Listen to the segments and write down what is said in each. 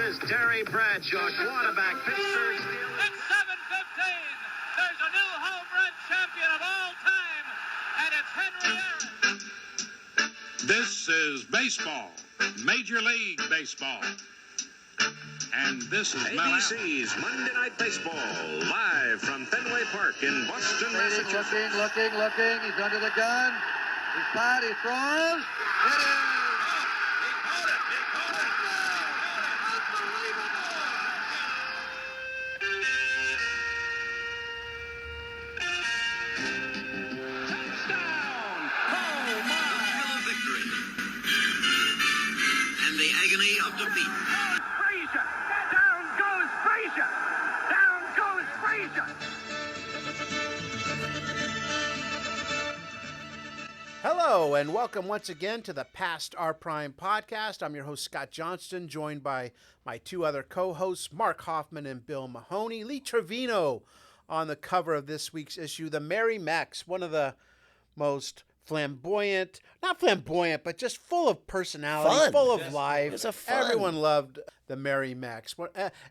is Terry Bradshaw, quarterback, Pittsburgh Steelers. It's 7:15. There's a new home run champion of all time, and it's Henry Aaron. This is baseball, Major League Baseball. And this is ABC's Monday Night Baseball, live from Fenway Park in Boston, Massachusetts. Looking. He's under the gun. He's tied. He throws. It is. Hello, and welcome once again to the Past Our Prime podcast. I'm your host, Scott Johnston, joined by my two other co-hosts, Mark Hoffman and Bill Mahoney. Lee Trevino on the cover of this week's issue, the Merry Mex, one of the most flamboyant, not flamboyant, but just full of personality, fun. Full of life. It's a fun. Everyone loved the Merry Mex.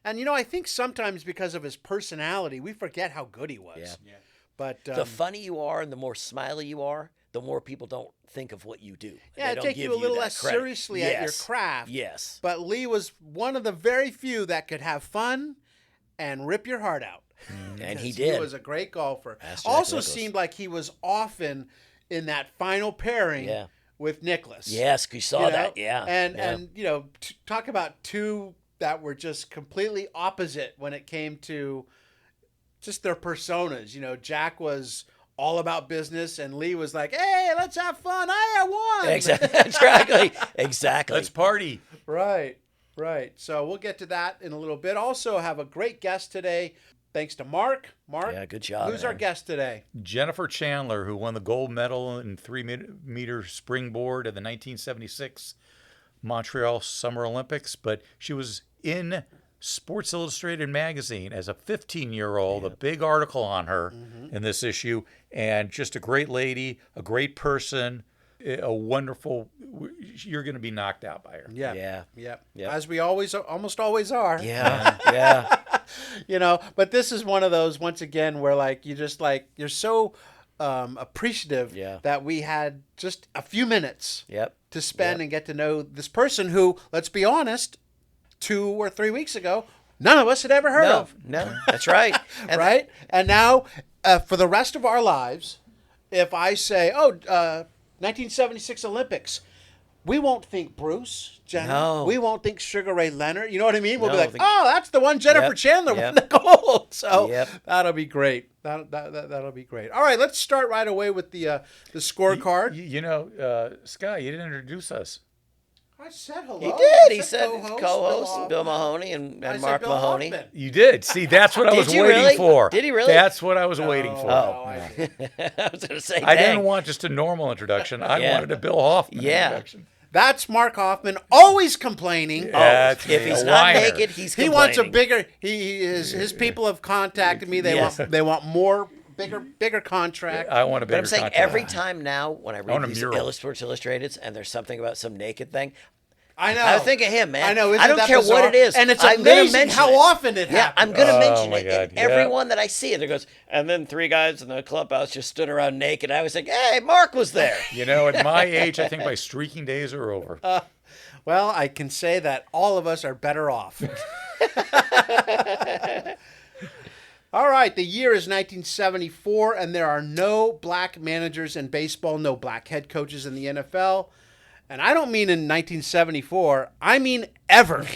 And, you know, I think sometimes because of his personality, we forget how good he was. Yeah. But the funny you are and the more smiley you are, the more people don't think of what you do. Yeah, they don't take give you a little less credit. seriously at your craft. Yes. But Lee was one of the very few that could have fun and rip your heart out. And he did. He was a great golfer. Jack Also Nicklaus. seemed like he was often in that final pairing with Nicklaus. Yes, you saw that. Yeah. And you know, talk about two that were just completely opposite when it came to just their personas. You know, Jack was all about business, and Lee was like, "Hey, let's have fun. I won." Exactly. Let's party. Right. So we'll get to that in a little bit. Also have a great guest today, thanks to Mark. Mark, yeah, good job. Who's our guest today? Jennifer Chandler, who won the gold medal in 3-meter springboard at the 1976 Montreal Summer Olympics, but she was in Sports Illustrated magazine as a 15-year-old, a big article on her in this issue, and just a great lady, a great person, a wonderful, you're going to be knocked out by her. Yeah. As we almost always are. Yeah. You know, but this is one of those, once again, where like, you're so appreciative that we had just a few minutes to spend and get to know this person who, let's be honest, 2 or 3 weeks ago, none of us had ever heard of. No, that's right. Right? And now, for the rest of our lives, if I say, 1976 Olympics, we won't think Bruce, Jenni. No. We won't think Sugar Ray Leonard. You know what I mean? We'll be No, like, that's the one Jennifer Chandler won the gold. So that'll be great. That'll be great. All right, let's start right away with the scorecard. You know, Scott, you didn't introduce us. I said hello. He did. He said co-host, co-host Bill Mahoney and Mark Bill Mahoney. Hoffman. You did. See, that's what I was Did you waiting really? for. Did he really? That's what I was waiting for. I was going to say, I dang. didn't want just a normal introduction. I wanted a Bill Hoffman introduction. That's Mark Hoffman, always complaining. That's if me, he's a not whiner. naked, he's He complaining. wants a bigger. His people have contacted me. They want more bigger contract. I want a bigger But I'm saying contract. every time now when I want read a these mural. Sports Illustrated and there's something about some naked thing, I know. I think of him, man. I know. I don't care what it is. And it's I'm gonna amazing mention how it. often it Yeah, happens. I'm going to mention my it. God, And every yeah. one that I see, and it goes, and then 3 guys in the clubhouse just stood around naked. I was like, hey, Mark was there. You know, at my age, I think my streaking days are over. Well, I can say that all of us are better off. All right, the year is 1974, and there are no black managers in baseball, no black head coaches in the NFL. And I don't mean in 1974, I mean ever.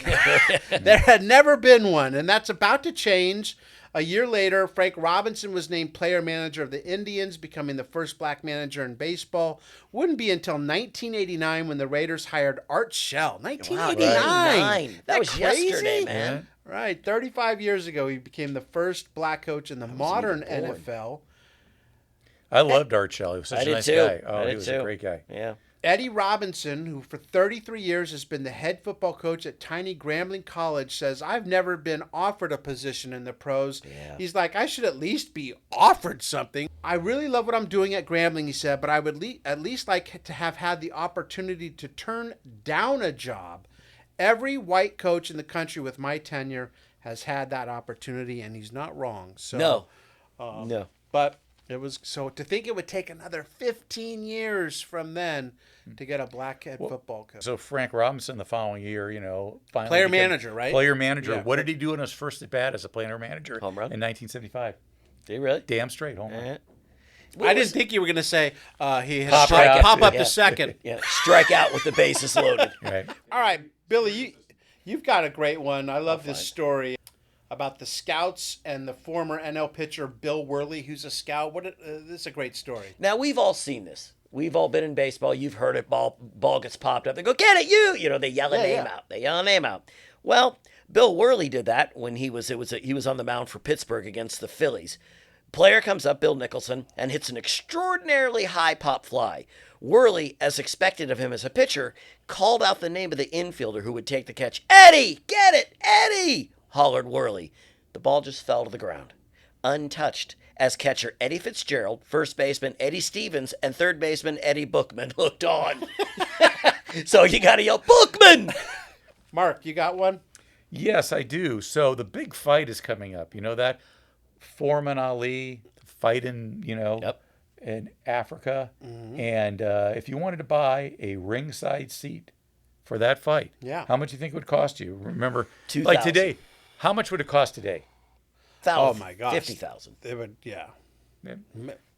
There had never been one, and that's about to change. A year later, Frank Robinson was named player manager of the Indians, becoming the first black manager in baseball. Wouldn't be until 1989 when the Raiders hired Art Shell. 1989. That was crazy? yesterday, man. Right, 35 years ago, he became the first black coach in the modern NFL. I loved Art Shell. He was such I a did nice too. guy. I Oh, did he was too. a great guy. Yeah. Eddie Robinson, who for 33 years has been the head football coach at tiny Grambling College, says, I've never been offered a position in the pros. Yeah. He's like, I should at least be offered something. I really love what I'm doing at Grambling, he said, but I would at least like to have had the opportunity to turn down a job every white coach in the country with my tenure has had that opportunity, and he's not wrong. So No. But it was so to think it would take another 15 years from then to get a black head football coach. So Frank Robinson the following year, finally Player became manager, right? Player manager. Yeah. What did he do in his first at bat as a player manager? Home run? In 1975. Did he really? Damn straight home run. I didn't think you were going to say he had Pop a out. pop up Yeah. to second. Yeah, strike out with the bases loaded. Right. All right, Billy, you've got a great one. I love this story about the scouts and the former NL pitcher Bill Worley, who's a scout. This is a great story. Now, we've all seen this. We've all been in baseball. You've heard it. Ball gets popped up. They go, get it, you! They yell a name out. They yell a name out. Well, Bill Worley did that when he was on the mound for Pittsburgh against the Phillies. Player comes up, Bill Nicholson, and hits an extraordinarily high pop fly. Worley, as expected of him as a pitcher, called out the name of the infielder who would take the catch. Eddie! Get it! Eddie! Hollered Worley. The ball just fell to the ground, untouched, as catcher Eddie Fitzgerald, first baseman Eddie Stevens, and third baseman Eddie Bookman looked on. So you got to yell, Bookman! Mark, you got one? Yes, I do. So the big fight is coming up. You know that? Foreman Ali fight in, in Africa. Mm-hmm. And if you wanted to buy a ringside seat for that fight, how much do you think it would cost you? Remember, like today, how much would it cost today? Oh, my gosh. 50,000. It would, yeah.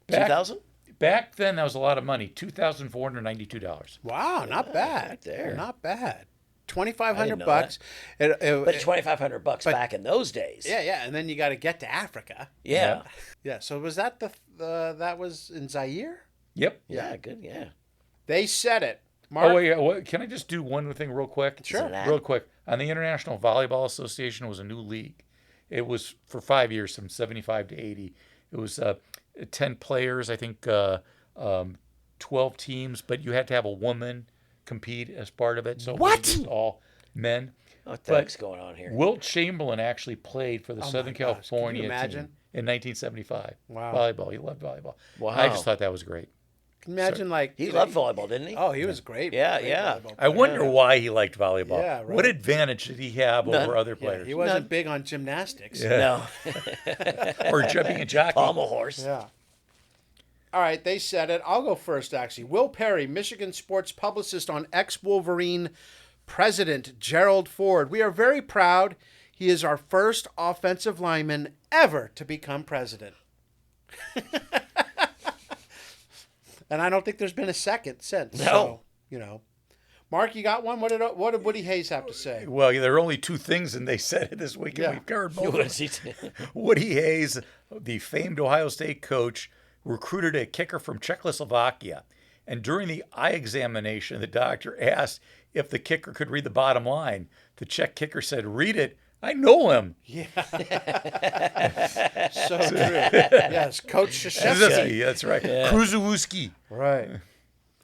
2,000? Back then, that was a lot of money. $2,492. Wow, not bad. Right there. Not bad. I $2,500 didn't know bucks. But $2,500 back in those days. Yeah, and then you got to get to Africa. Yeah. Yeah. So was that that was in Zaire? Yep. Yeah, good, yeah. They said it. Mark? Oh, wait, can I just do one thing real quick? Sure. Real quick. On the International Volleyball Association was a new league. It was for 5 years, from 75 to 80. It was 10 players, I think 12 teams, but you had to have a woman compete as part of it. So it wasn't just all men. What the heck's going on here? Wilt Chamberlain actually played for the Southern my gosh. California Can you imagine? team in 1975. Wow. Volleyball. He loved volleyball. Wow. I just thought that was great. Can you imagine He loved volleyball, didn't he? Oh, he was great. Yeah, Great yeah. volleyball I player. wonder why he liked volleyball. Yeah, right. What advantage did he have over other Yeah, players? he wasn't big on gymnastics. No. Or jumping a jockey. Pommel horse. Yeah. All right, they said it. I'll go first, actually. Will Perry, Michigan sports publicist on ex-Wolverine president Gerald Ford. We are very proud. He is our first offensive lineman ever to become president. And I don't think there's been a second since. No. So, Mark, you got one? What did Woody Hayes have to say? Well, there are only two things, and they said it this week, and we've covered both. What does he say? Woody Hayes, the famed Ohio State coach, recruited a kicker from Czechoslovakia. And during the eye examination, the doctor asked if the kicker could read the bottom line. The Czech kicker said, "Read it. I know him." Yeah. So true. Yes, Coach Krzyzewski. That's right. Krzyzewski. Right.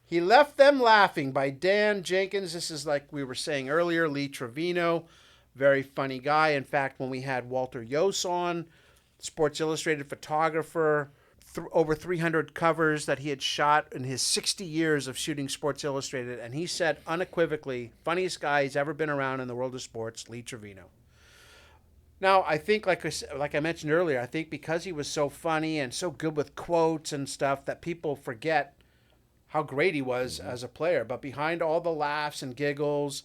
He Left Them Laughing by Dan Jenkins. This is like we were saying earlier, Lee Trevino, very funny guy. In fact, when we had Walter Yos on, Sports Illustrated photographer, over 300 covers that he had shot in his 60 years of shooting Sports Illustrated, and he said unequivocally, funniest guy he's ever been around in the world of sports, Lee Trevino. Now, I think, like I mentioned earlier, I think because he was so funny and so good with quotes and stuff that people forget how great he was as a player. But behind all the laughs and giggles,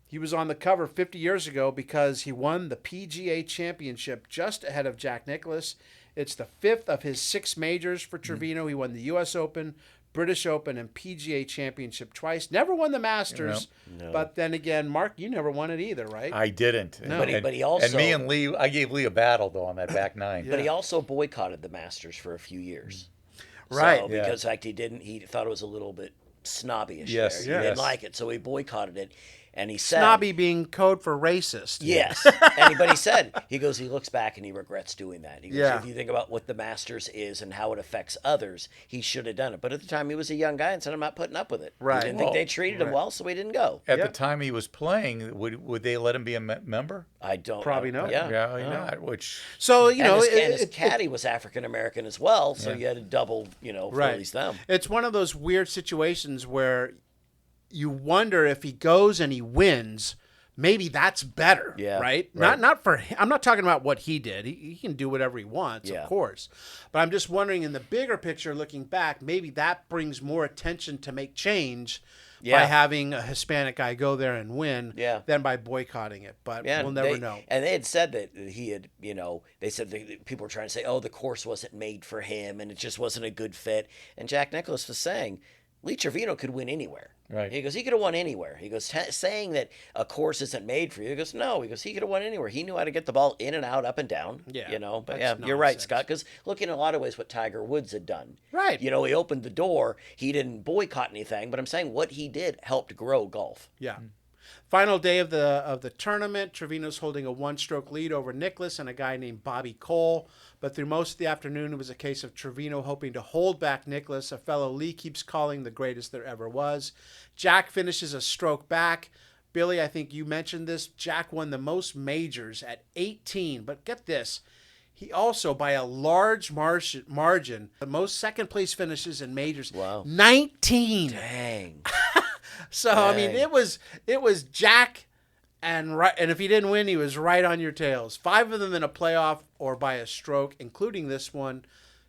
he was on the cover 50 years ago because he won the PGA Championship just ahead of Jack Nicklaus. It's the fifth of his 6 majors for Trevino. He won the U.S. Open, British Open, and PGA Championship twice. Never won the Masters. No. But then again, Mark, you never won it either, right? I didn't. No. But he also... And me and Lee, I gave Lee a battle, though, on that back nine. But he also boycotted the Masters for a few years. Right. So, because he thought it was a little bit snobby-ish Yes, there. He yes. didn't like it, so he boycotted it. And he said... Snobby being code for racist. Yes. But he said, he looks back and he regrets doing that. He goes, Yeah. if you think about what the Masters is and how it affects others, he should have done it. But at the time, he was a young guy and said, I'm not putting up with it. Right. He didn't think they treated him well, so he didn't go. At the time he was playing, would they let him be a member? I don't Probably know. not. Yeah. Probably not. Which So, you know, and his caddy was African-American as well, so you had to double, for right. at least them. It's one of those weird situations where you wonder if he goes and he wins, maybe that's better, Yeah, right? right. Not for him. I'm not talking about what he did. He can do whatever he wants, Yeah. of course. But I'm just wondering, in the bigger picture, looking back, maybe that brings more attention to make change by having a Hispanic guy go there and win than by boycotting it. But we'll never know. And they had said that he had, they said that people were trying to say, oh, the course wasn't made for him and it just wasn't a good fit. And Jack Nicklaus was saying, Lee Trevino could win anywhere. Right. He goes, he could have won anywhere. He goes, saying that a course isn't made for you. He goes, no. He goes, he could have won anywhere. He knew how to get the ball in and out, up and down. Yeah, But that's you're right, nonsense. Scott. Because look, in a lot of ways, what Tiger Woods had done. Right. He opened the door. He didn't boycott anything, but I'm saying what he did helped grow golf. Yeah. Final day of the tournament, Trevino's holding a one-stroke lead over Nicklaus and a guy named Bobby Cole. But through most of the afternoon, it was a case of Trevino hoping to hold back Nicklaus, a fellow Lee keeps calling the greatest there ever was. Jack finishes a stroke back. Billy, I think you mentioned this. Jack won the most majors at 18. But get this. He also, by a large margin, the most second-place finishes in majors. Wow. 19. Dang. So, I mean, it was Jack, and if he didn't win, he was right on your tails. 5 of them in a playoff or by a stroke, including this one.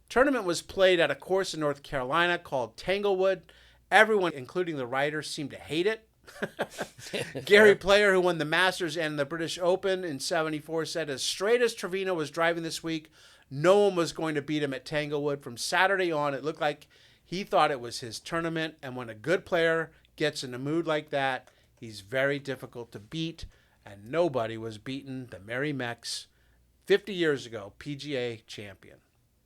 Tournament was played at a course in North Carolina called Tanglewood. Everyone, including the writers, seemed to hate it. Gary Player, who won the Masters and the British Open in '74, said, as straight as Trevino was driving this week, no one was going to beat him at Tanglewood. From Saturday on, it looked like he thought it was his tournament, and when a good player gets in a mood like that, he's very difficult to beat, and nobody was beaten the Merry Mex 50 years ago, PGA champion.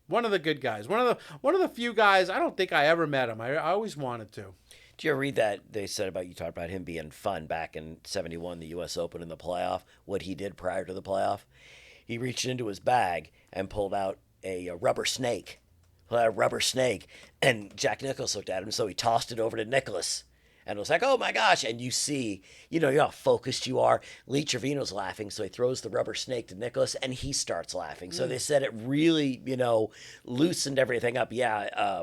One of the good guys. One of the few guys. I don't think I ever met him. I always wanted to. Did you ever read that they said about, you talked about him being fun back in '71, the U.S. Open in the playoff, what he did prior to the playoff? He reached into his bag and pulled out a rubber snake. And Jack Nicklaus looked at him, so he tossed it over to Nicklaus. And it was like, oh my gosh. And you see, how focused you are. Lee Trevino's laughing, so he throws the rubber snake to Nicklaus, and he starts laughing. So they said it really, loosened everything up. Yeah,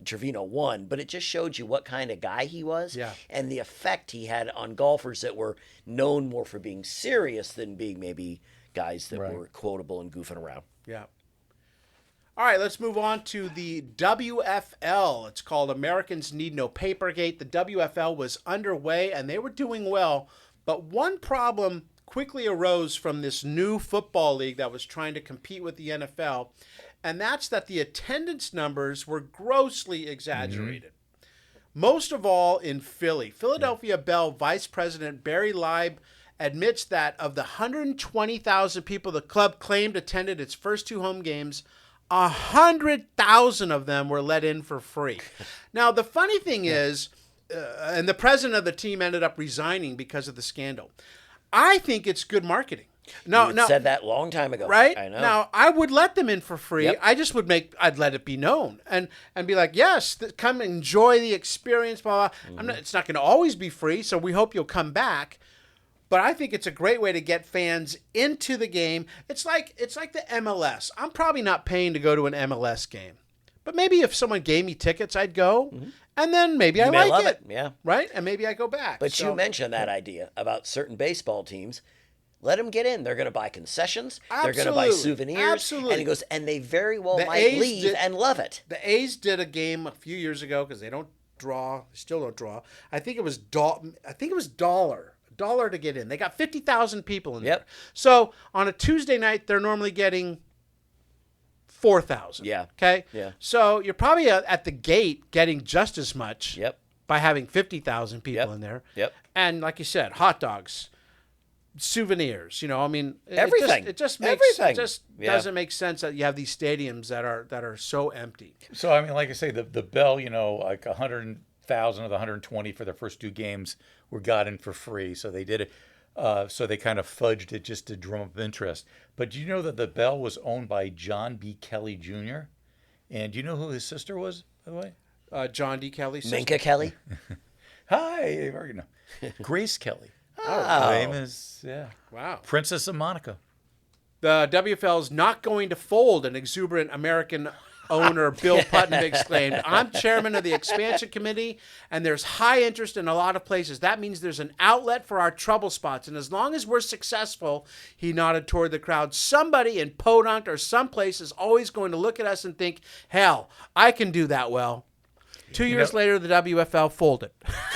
Trevino won, but it just showed you what kind of guy he was and the effect he had on golfers that were known more for being serious than being maybe guys that were quotable and goofing around. Yeah. All right, let's move on to the WFL. It's called Americans Need No Papergate. The WFL was underway, and they were doing well. But one problem quickly arose from this new football league that was trying to compete with the NFL, and that's that the attendance numbers were grossly exaggerated. Most of all in Philly. Philadelphia Bell Vice President Barry Leib admits that of the 120,000 people the club claimed attended its first 2 home games, 100,000 of them were let in for free. Now, the funny thing is, and the president of the team ended up resigning because of the scandal. I think it's good marketing. You said that long time ago. Right? I know. Now, I would let them in for free. Yep. I just I'd let it be known and be like, yes, come enjoy the experience, blah, blah. It's not going to always be free, so we hope you'll come back. But I think it's a great way to get fans into the game. It's like the MLS. I'm probably not paying to go to an MLS game. But maybe if someone gave me tickets, I'd go. And then maybe I may like love it. Yeah. Right? And maybe I go back. But you mentioned that idea about certain baseball teams. Let them get in. They're going to buy concessions. They're going to buy souvenirs. Absolutely. And he goes, and they very well The might A's leave and love it. The A's did a game a few years ago because they don't draw. They still don't draw. I think it was $1 to get in. They got 50,000 people in there. So on a Tuesday night, they're normally getting 4,000. Yeah. Okay. Yeah. So you're probably at the gate getting just as much. Yep. By having 50,000 people in there. Yep. And like you said, hot dogs, souvenirs. I mean, everything. It just doesn't make sense that you have these stadiums that are so empty. So I mean, like I say, the Bell, like 100,000 of the 120 for their first 2 games were got in for free. So they did it. So they kind of fudged it just to drum up interest. But do you know that the Bell was owned by John B. Kelly Jr.? And do you know who his sister was, by the way? John D. Kelly's sister. Minka Kelly? Hi, you already know. Grace Kelly. Oh. Famous, Wow. Princess of Monaco. The WFL is not going to fold an exuberant American owner Bill Putnam exclaimed, "I'm chairman of the expansion committee, and there's high interest in a lot of places. That means there's an outlet for our trouble spots. And as long as we're successful," he nodded toward the crowd, "somebody in Podunk or someplace is always going to look at us and think, hell, I can do that well." 2 years later, the WFL folded.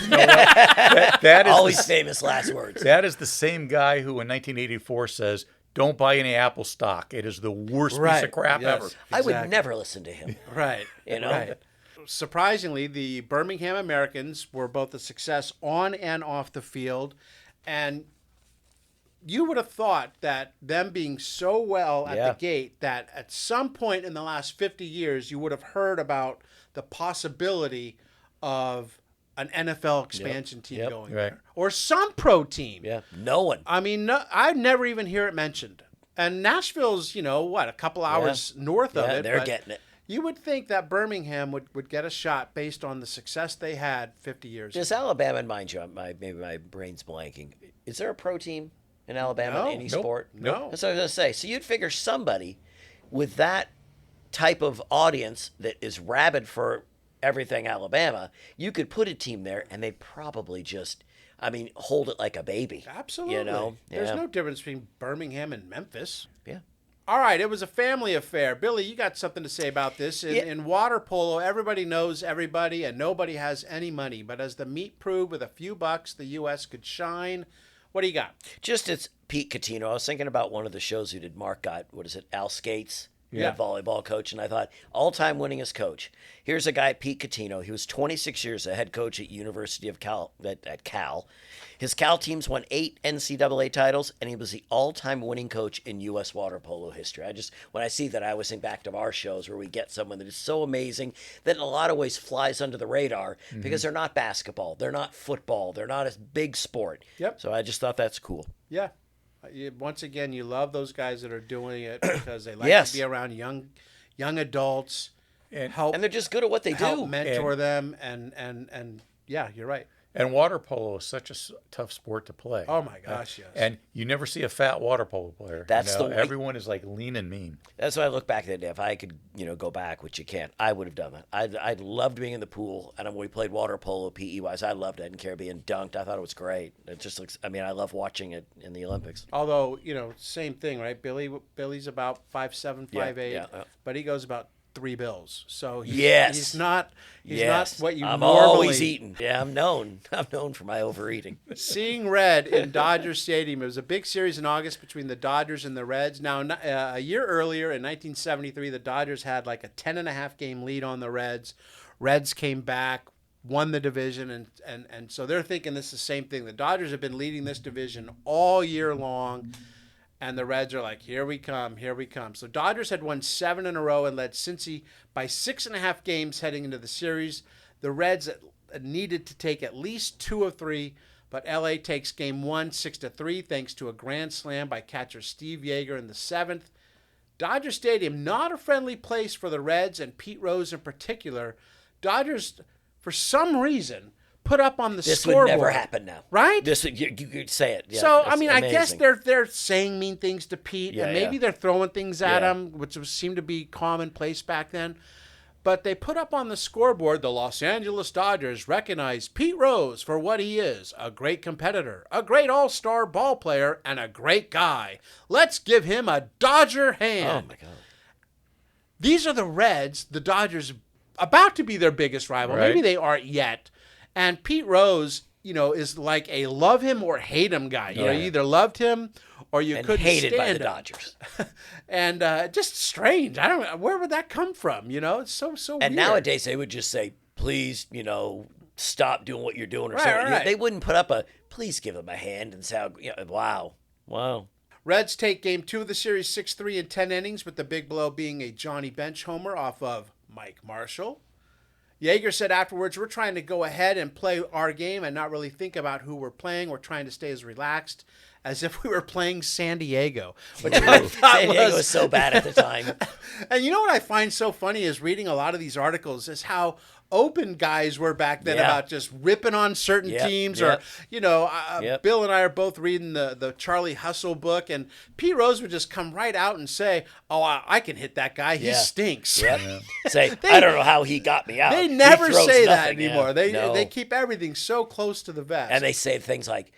That is Always famous last words. That is the same guy who in 1984 says, "Don't buy any Apple stock. It is the worst piece of crap ever." I would never listen to him. Right. You know? Right. Surprisingly, the Birmingham Americans were both a success on and off the field. And you would have thought that them being so well at the gate that at some point in the last 50 years, you would have heard about the possibility of an NFL expansion team going there. Or some pro team. Yeah. No one. I mean, no, I never even hear it mentioned. And Nashville's, a couple hours north of it. They're getting it. You would think that Birmingham would get a shot based on the success they had 50 years Does ago. Alabama, mind you, maybe my brain's blanking. Is there a pro team in Alabama in any sport? No. That's what I was going to say. So you'd figure somebody with that type of audience that is rabid for everything Alabama, you could put a team there and they'd probably just, hold it like a baby. Absolutely. You know? There's no difference between Birmingham and Memphis. Yeah. All right, it was a family affair. Billy, you got something to say about this. In water polo, everybody knows everybody and nobody has any money. But as the meet proved, with a few bucks, the U.S. could shine. What do you got? Just it's Pete Catino. I was thinking about one of the shows who did Mark got, Al Skates? Yeah. Volleyball coach, and I thought, all-time winningest coach. Here's a guy, Pete Catino. He was 26 years a head coach at University of Cal. At Cal. His Cal teams won 8 NCAA titles, and he was the all-time winning coach in U.S. water polo history. When I see that, I always think back to our shows where we get someone that is so amazing that in a lot of ways flies under the radar because they're not basketball, they're not football, they're not a big sport. Yep. So I just thought that's cool. Yeah. Once again, you love those guys that are doing it because they like to be around young adults and help. And they're just good at what they do. Mentor them and yeah, you're right. And water polo is such a tough sport to play. Oh my gosh, yes. And you never see a fat water polo player. That's the way. Everyone is like lean and mean. That's why I look back at that day. If I could, go back, which you can't, I would have done that. I loved being in the pool, and when we played water polo, PE wise, I loved it. I didn't care being dunked. I thought it was great. It just looks. I love watching it in the Olympics. Although same thing, right? Billy's about 5'7", 5'8", but he goes about 3 bills. So he's not what you I'm normally. always eating. Yeah, I'm known for my overeating. Seeing red in Dodger Stadium. It was a big series in August between the Dodgers and the Reds. Now, a year earlier in 1973, the Dodgers had like a 10.5 game lead on the Reds. Reds came back, won the division, and so they're thinking this is the same thing. The Dodgers have been leading this division all year long. And the Reds are like, here we come. So Dodgers had won 7 in a row and led Cincy by 6.5 games heading into the series. The Reds needed to take at least 2 of 3, but LA takes game 1 6-3 thanks to a grand slam by catcher Steve Yeager in the 7th. Dodger Stadium, not a friendly place for the Reds and Pete Rose in particular. Dodgers, for some reason, put up on the scoreboard. This would never happen now. Right? You could say it. Yeah, so, I guess they're saying mean things to Pete, and maybe they're throwing things at him, which seemed to be commonplace back then. But they put up on the scoreboard, the Los Angeles Dodgers recognize Pete Rose for what he is, a great competitor, a great all-star ball player, and a great guy. Let's give him a Dodger hand. Oh, my God. These are the Reds, the Dodgers, about to be their biggest rival. Right. Maybe they aren't yet. And Pete Rose, is like a love him or hate him guy. You either loved him or you couldn't hated stand by the him. Dodgers. And just strange. I don't know. Where would that come from? It's so weird. And nowadays they would just say, please, stop doing what you're doing or something. Right. They wouldn't put up please give him a hand and say, wow. Reds take game 2 of the series 6-3 in 10 innings, with the big blow being a Johnny Bench homer off of Mike Marshall. Yeager said afterwards, we're trying to go ahead and play our game and not really think about who we're playing. We're trying to stay as relaxed as if we were playing San Diego. Which San Diego was so bad at the time. And you know what I find so funny is reading a lot of these articles is how open guys were back then about just ripping on certain teams. Or, Bill and I are both reading the Charlie Hustle book, and Pete Rose would just come right out and say, "Oh, I can hit that guy. He stinks." Yep. Say, I don't know how he got me out. They never say that nothing. anymore. No. They keep everything so close to the vest. And they say things like,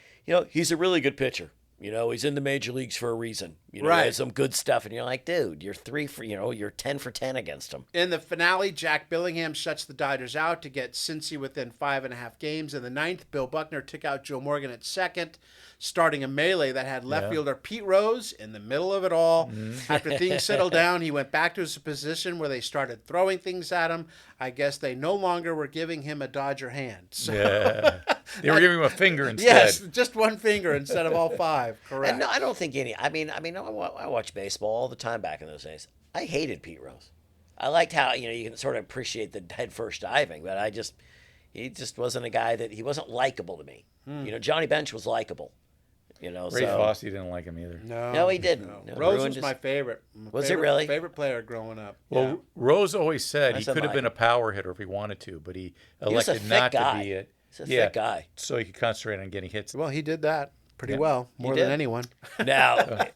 he's a really good pitcher. He's in the major leagues for a reason. He has some good stuff. And you're like, dude, you're 10 for 10 against him. In the finale, Jack Billingham shuts the Dodgers out to get Cincy within 5.5 games. In the ninth, Bill Buckner took out Joe Morgan at second, starting a melee that had left fielder Pete Rose in the middle of it all. After things settled down, he went back to his position where they started throwing things at him. I guess they no longer were giving him a Dodger hand. So. Yeah. They were giving him a finger instead. Yes, just one finger instead of all five. Correct. And no, I don't think any. I mean, I watched baseball all the time back in those days. I hated Pete Rose. I liked how you can sort of appreciate the head first diving, but he just wasn't a guy he wasn't likable to me. Johnny Bench was likable. Ray Fosse didn't like him either. No, he didn't. No. No, Rose was my favorite. Was it really? Favorite player growing up. Well, Rose always said I he said could have Mike. been a power hitter if he wanted to, but he He was a elected thick not guy. to be it. He's a thick guy. So he could concentrate on getting hits. Well, he did that pretty Yeah. well, more did. than anyone. Now,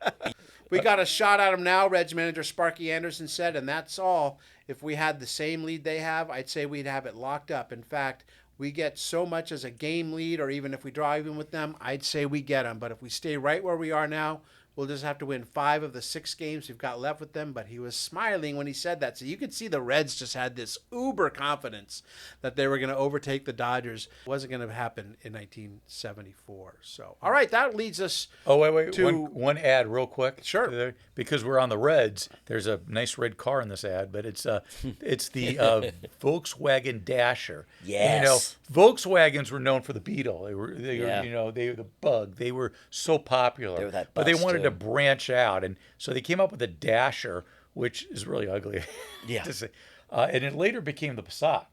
We got a shot at him now, Reds manager Sparky Anderson said, and that's all. If we had the same lead they have, I'd say we'd have it locked up. In fact, we get so much as a game lead, or even if we draw even with them, I'd say we get them. But if we stay right where we are now, we'll just have to win 5 of the 6 games we've got left with them. But he was smiling when he said that. So you could see the Reds just had this uber confidence that they were going to overtake the Dodgers. It wasn't going to happen in 1974. So, all right, that leads us Oh, wait. to... One ad real quick. Sure. Because we're on the Reds, there's a nice red car in this ad, but it's the Volkswagen Dasher. Yes. Volkswagens were known for the Beetle. They were Yeah. they were the Bug. They were so popular. They were that but they bus, wanted too. to branch out, and so they came up with a Dasher, which is really ugly. Yeah. to say. And it later became the Passat.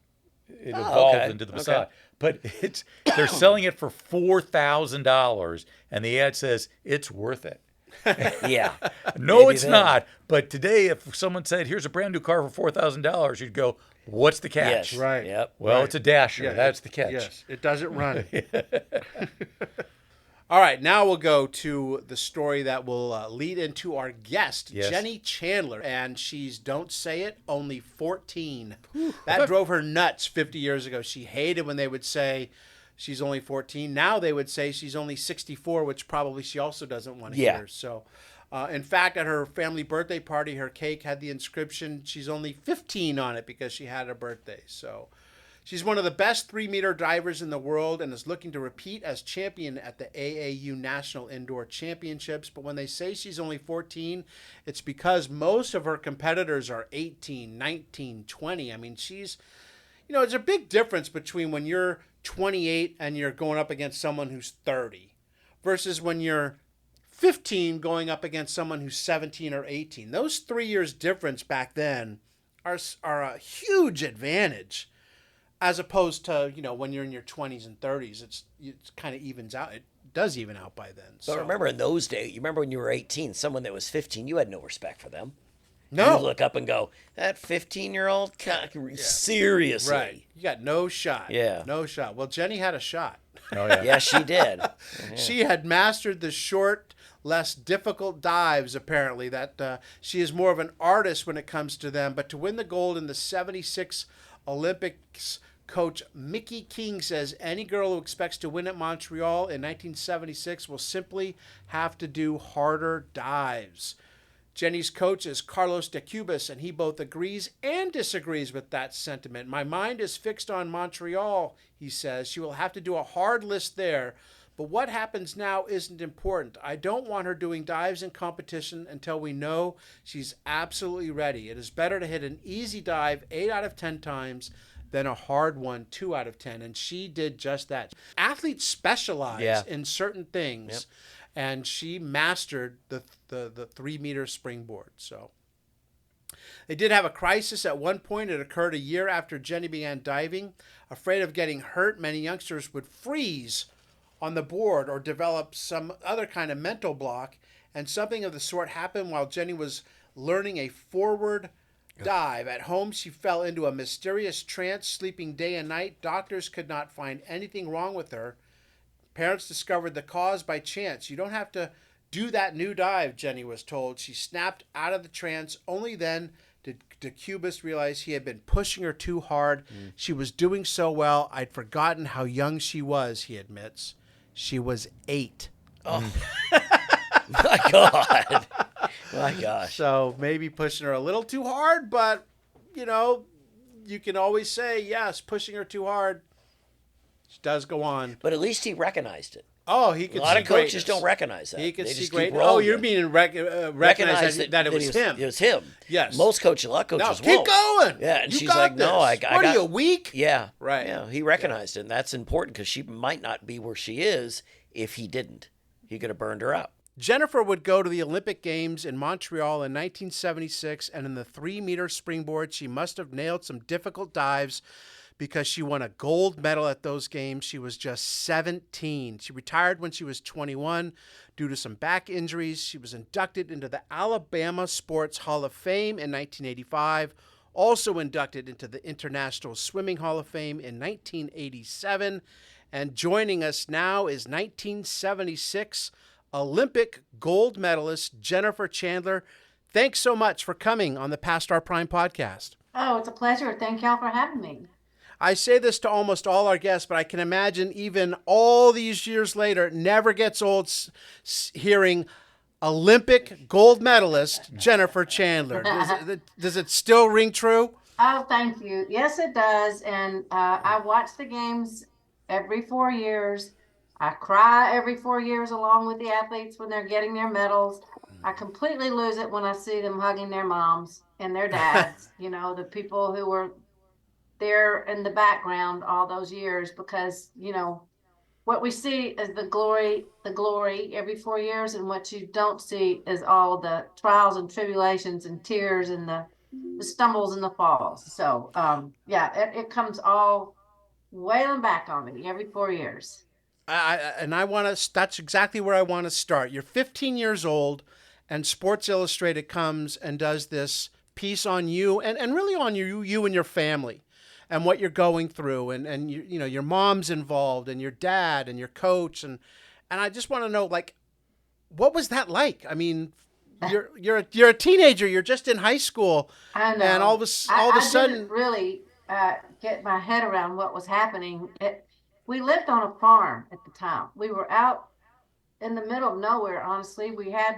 It Oh, evolved okay. into the Okay. Passat. But they're selling it for $4,000, and the ad says it's worth it. yeah. No, Maybe it's then. not. But today, if someone said, "Here's a brand new car for $4,000," you'd go, "What's the catch?" Yes. Right. Yep. Well, Right. it's a Dasher. Yeah, That's the catch. Yes, it doesn't run. All right, now we'll go to the story that will lead into our guest, Yes. Jenni Chandler. And she's, don't say it, only 14. That drove her nuts 50 years ago. She hated when they would say she's only 14. Now they would say she's only 64, which probably she also doesn't want to Yeah. hear. So, in fact, at her family birthday party, her cake had the inscription, she's only 15 on it because she had a birthday. So she's one of the best 3-meter divers in the world and is looking to repeat as champion at the AAU National Indoor Championships. But when they say she's only 14, it's because most of her competitors are 18, 19, 20. I mean, she's, there's a big difference between when you're 28 and you're going up against someone who's 30 versus when you're 15 going up against someone who's 17 or 18. Those 3 years difference back then are a huge advantage. As opposed to, when you're in your 20s and 30s, it's kind of evens out. It does even out by then. But remember in those days, you remember when you were 18, someone that was 15, you had no respect for them. No. You look up and go, that 15-year-old? Seriously. Right. You got no shot. Yeah. No shot. Well, Jenni had a shot. Oh, yeah. Yes, she did. She had mastered the short, less difficult dives, apparently. That she is more of an artist when it comes to them. But to win the gold in the 76 Olympics, coach Mickey King says any girl who expects to win at Montreal in 1976 will simply have to do harder dives. Jenni's coach is Carlos de Cubas, and he both agrees and disagrees with that sentiment. My mind is fixed on Montreal, he says. She will have to do a hard list there, but what happens now isn't important. I don't want her doing dives in competition until we know she's absolutely ready. It is better to hit an easy dive 8 out of 10 times than a hard one 2 out of 10, and she did just that. Athletes specialize in certain things, and she mastered the 3-meter springboard. So they did have a crisis at one point. It occurred a year after Jenni began diving. Afraid of getting hurt, many youngsters would freeze on the board or develop some other kind of mental block, and something of the sort happened while Jenni was learning a forward dive. At home, she fell into a mysterious trance, sleeping day and night. Doctors could not find anything wrong with her. Parents discovered the cause by chance. You don't have to do that new dive, Jenni was told. She snapped out of the trance. Only then did Cubas realize he had been pushing her too hard. She was doing so well, I'd forgotten how young she was, he admits. She was 8. Oh, my God. My gosh. So maybe pushing her a little too hard, but, you know, you can always say, yes, pushing her too hard. She does go on. But at least he recognized it. Oh, he could see A lot of coaches greatness. don't recognize that. He could They see just great. keep Oh, rolling you it. mean recognize that it was him? It was him. Yes. Most coaches, a lot of No, coaches keep won't. going. Yeah, and You she's got like, no, I this. got. What are you, a week? Yeah. Right. Yeah, he recognized it, and that's important because she might not be where she is if he didn't. He could have burned her out. Jennifer would go to the Olympic Games in Montreal in 1976, and in the 3-meter springboard, she must have nailed some difficult dives because she won a gold medal at those games. She was just 17. She retired when she was 21 due to some back injuries. She was inducted into the Alabama Sports Hall of Fame in 1985, also inducted into the International Swimming Hall of Fame in 1987. And joining us now is 1976 Olympic gold medalist Jennifer Chandler. Thanks so much for coming on the Past Our Prime podcast. Oh, it's a pleasure. Thank y'all for having me. I say this to almost all our guests, but I can imagine even all these years later, it never gets old hearing Olympic gold medalist Jennifer Chandler. Does it still ring true? Oh, thank you. Yes, it does. And I watch the games every 4 years. I cry every 4 years along with the athletes when they're getting their medals. I completely lose it when I see them hugging their moms and their dads, you know, the people who were there in the background all those years, because, you know, what we see is the glory every 4 years, and what you don't see is all the trials and tribulations and tears and the stumbles and the falls. So, yeah, it comes all wailing back on me every 4 years. That's exactly where I want to start. You're 15 years old, and Sports Illustrated comes and does this piece on you, and really on you and your family, and what you're going through, and you know, your mom's involved, and your dad, and your coach, and I just want to know, like, what was that like? I mean, you're a teenager, you're just in high school, I know. and all of a sudden, didn't really get my head around what was happening. We lived on a farm at the time. We were out in the middle of nowhere. Honestly, we had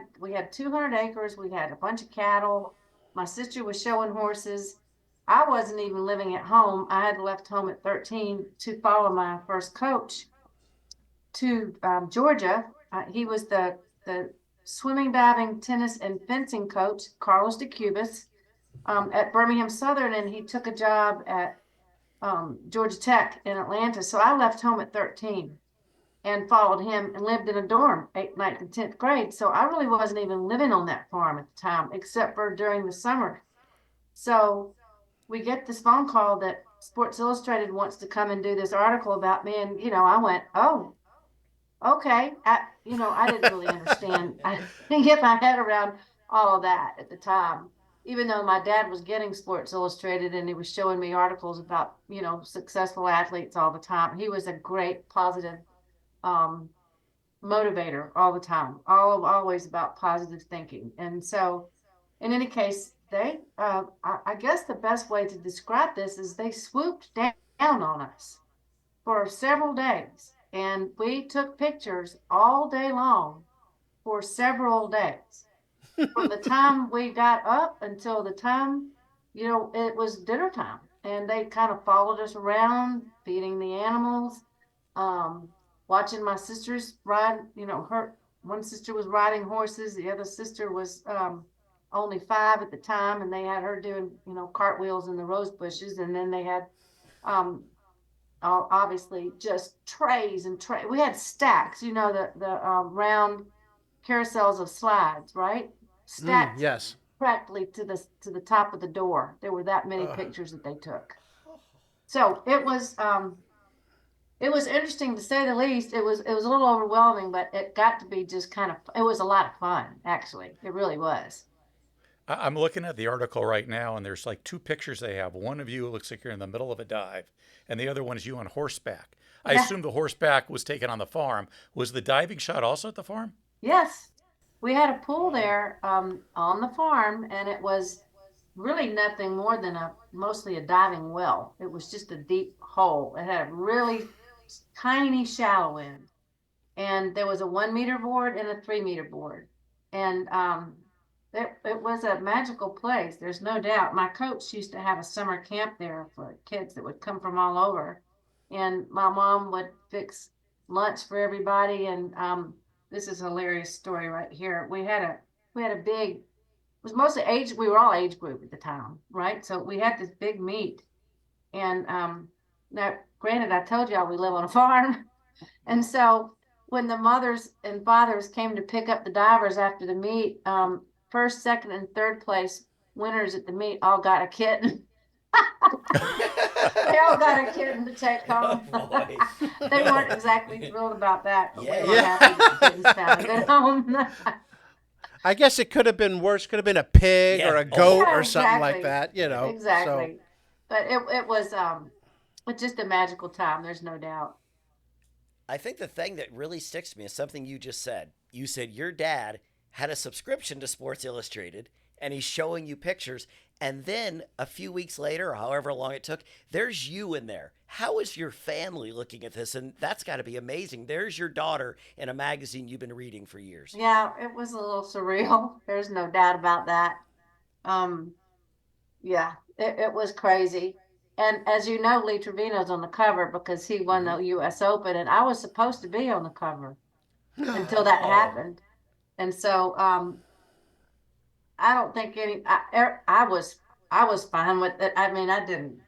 200 acres. We had a bunch of cattle. My sister was showing horses. I wasn't even living at home. I had left home at 13 to follow my first coach to Georgia. He was the swimming, diving, tennis, and fencing coach, Carlos de Cubas, at Birmingham Southern, and he took a job at Georgia Tech in Atlanta. So I left home at 13 and followed him and lived in a dorm 8th, 9th, and 10th grade. So I really wasn't even living on that farm at the time, except for during the summer. So we get this phone call that Sports Illustrated wants to come and do this article about me. And, you know, I went, oh, okay. I didn't really understand. I didn't get my head around all of that at the time, even though my dad was getting Sports Illustrated and he was showing me articles about, you know, successful athletes all the time. He was a great positive motivator all the time, always about positive thinking. And so in any case, I guess the best way to describe this is they swooped down on us for several days, and we took pictures all day long for several days. From the time we got up until the time, you know, it was dinner time, and they kind of followed us around, feeding the animals, watching my sisters ride. You know, one sister was riding horses, the other sister was only 5 at the time, and they had her doing, you know, cartwheels in the rose bushes, and then they had obviously just trays and trays. We had stacks, you know, the round carousels of slides, right? Stacked yes, practically to the top of the door. There were that many pictures that they took. So it was interesting, to say the least. It was a little overwhelming, but it got to be just kind of, it was a lot of fun, actually. It really was. I'm looking at the article right now, and there's like two pictures they have. One of you looks like you're in the middle of a dive, and the other one is you on horseback. I Yeah. assume the horseback was taken on the farm. Was the diving shot also at the farm? Yes, we had a pool there on the farm, and it was really nothing more than mostly a diving well. It was just a deep hole. It had a really tiny shallow end, and there was a 1 meter board and a 3 meter board, and it was a magical place. There's no doubt. My coach used to have a summer camp there for kids that would come from all over, and my mom would fix lunch for everybody. And this is a hilarious story right here. We had a big, it was mostly age, we were all age group at the time, right? So we had this big meet. And now, granted, I told y'all we live on a farm. And so when the mothers and fathers came to pick up the divers after the meet, first, second, and third place winners at the meet all got a kitten. They all got a kitten to take home. Oh, boy. They weren't exactly thrilled about that, but Yeah. we were happy that the kittens found a good home. I guess it could have been worse. Could have been a pig Yeah. or a goat Yeah, or something like exactly. that, you know. Exactly. But it was just a magical time. There's no doubt. I think the thing that really sticks to me is something you just said. You said your dad had a subscription to Sports Illustrated, and he's showing you pictures. And then a few weeks later, or however long it took, there's you in there. How is your family looking at this? And that's got to be amazing. There's your daughter in a magazine you've been reading for years. Yeah, it was a little surreal. There's no doubt about that. Yeah, it was crazy. And as you know, Lee Trevino's on the cover because he won the U.S. Open, and I was supposed to be on the cover until that happened. And so I don't think I was fine with it. I mean, I didn't.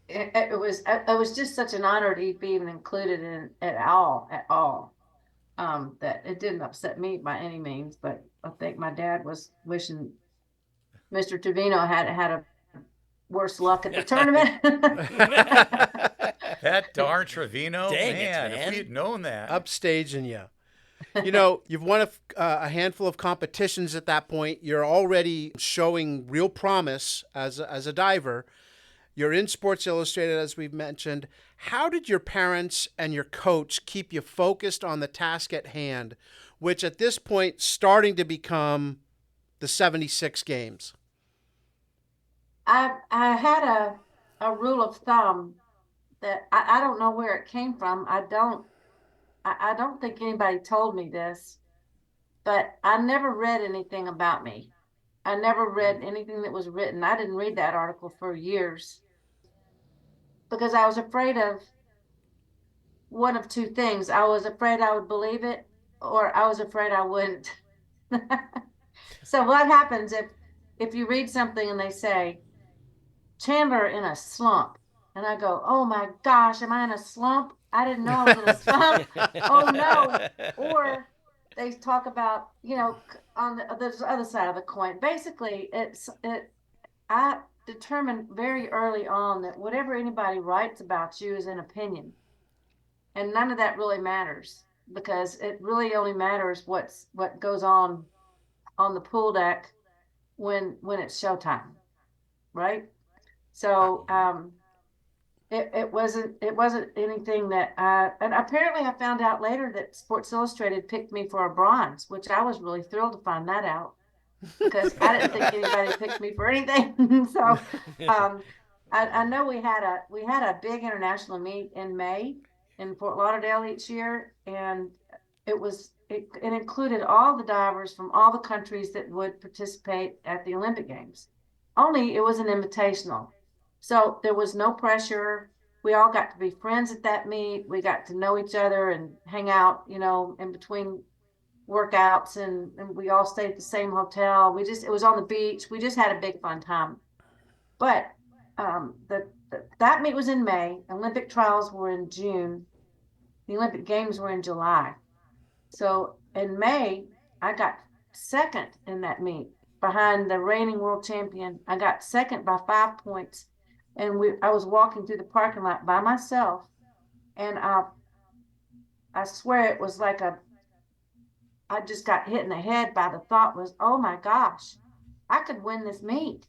It was just such an honor to be even included in at all. That it didn't upset me by any means, but I think my dad was wishing Mr. Trevino had a worse luck at the tournament. That darn Trevino, Dang it, man, man. if we had known that. Upstaging you. You know, you've won a handful of competitions at that point. You're already showing real promise as a diver. You're in Sports Illustrated, as we've mentioned. How did your parents and your coach keep you focused on the task at hand, which at this point starting to become the 76 games? I had a rule of thumb that I don't know where it came from. I don't think anybody told me this, but I never read anything about me. I never read anything that was written. I didn't read that article for years because I was afraid of one of two things. I was afraid I would believe it, or I was afraid I wouldn't. So what happens if you read something and they say, Chandler in a slump, and I go, oh my gosh, am I in a slump? I didn't know I was in a slump. Oh no. Or they talk about, on the other side of the coin. Basically, I determined very early on that whatever anybody writes about you is an opinion. And none of that really matters because it really only matters what goes on the pool deck when it's showtime. Right? So it wasn't anything that and apparently I found out later that Sports Illustrated picked me for a bronze, which I was really thrilled to find that out because I didn't think anybody picked me for anything. So I know we had a big international meet in May in Fort Lauderdale each year, and it included all the divers from all the countries that would participate at the Olympic Games. Only it was an invitational. So there was no pressure. We all got to be friends at that meet. We got to know each other and hang out, in between workouts, and we all stayed at the same hotel. It was on the beach. We just had a big fun time. But that meet was in May. Olympic trials were in June. The Olympic Games were in July. So in May, I got second in that meet behind the reigning world champion. I got second by 5 points. And I was walking through the parking lot by myself, and I swear it was like I just got hit in the head by the thought was, oh my gosh, I could win this meet.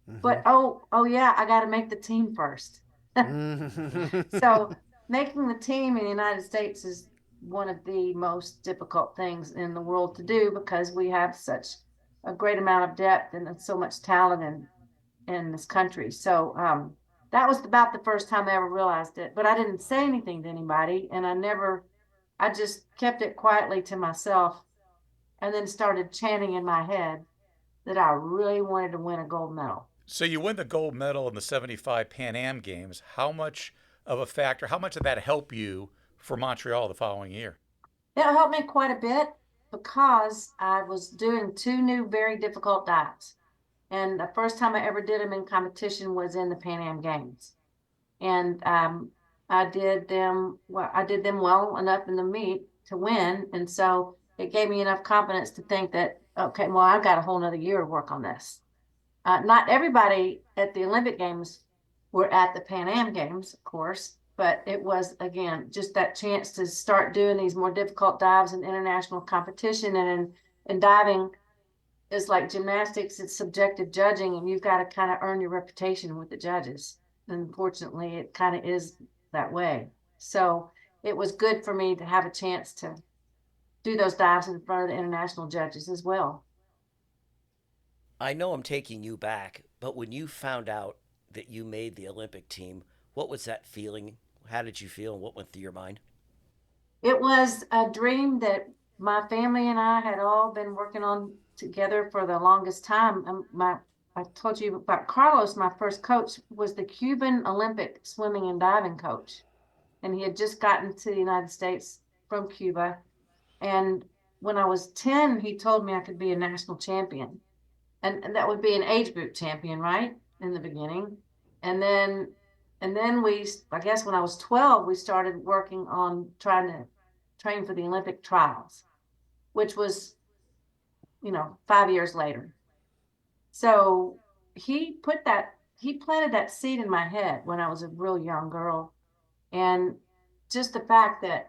But oh yeah, I got to make the team first. So making the team in the United States is one of the most difficult things in the world to do because we have such a great amount of depth and so much talent in this country. So that was about the first time I ever realized it. But I didn't say anything to anybody, and I just kept it quietly to myself, and then started chanting in my head that I really wanted to win a gold medal. So you win the gold medal in the 75 Pan Am Games. How much of a factor, how much did that help you for Montreal the following year? It helped me quite a bit because I was doing two new very difficult dives. And the first time I ever did them in competition was in the Pan Am Games. And I did them well enough in the meet to win. And so it gave me enough confidence to think that, okay, well, I've got a whole nother year to work on this. Not everybody at the Olympic Games were at the Pan Am Games, of course, but it was, again, just that chance to start doing these more difficult dives in international competition. And in diving is like gymnastics, it's subjective judging, and you've got to kind of earn your reputation with the judges. And unfortunately, it kind of is that way. So it was good for me to have a chance to do those dives in front of the international judges as well. I know I'm taking you back, but when you found out that you made the Olympic team, what was that feeling? How did you feel, and what went through your mind? It was a dream that my family and I had all been working on together for the longest time. I told you about Carlos. My first coach was the Cuban Olympic swimming and diving coach, and he had just gotten to the United States from Cuba. And when I was 10, he told me I could be a national champion. And that would be an age group champion, right? In the beginning. And then I guess when I was 12, we started working on trying to train for the Olympic trials, which was, 5 years later. So he planted that seed in my head when I was a real young girl. And just the fact that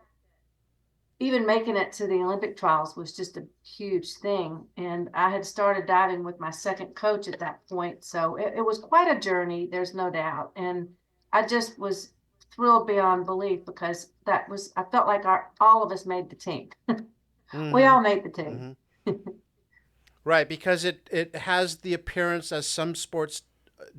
even making it to the Olympic trials was just a huge thing. And I had started diving with my second coach at that point. So it was quite a journey, there's no doubt. And I just was thrilled beyond belief because I felt like all of us made the team. We all made the team. Right, because it has the appearance, as some sports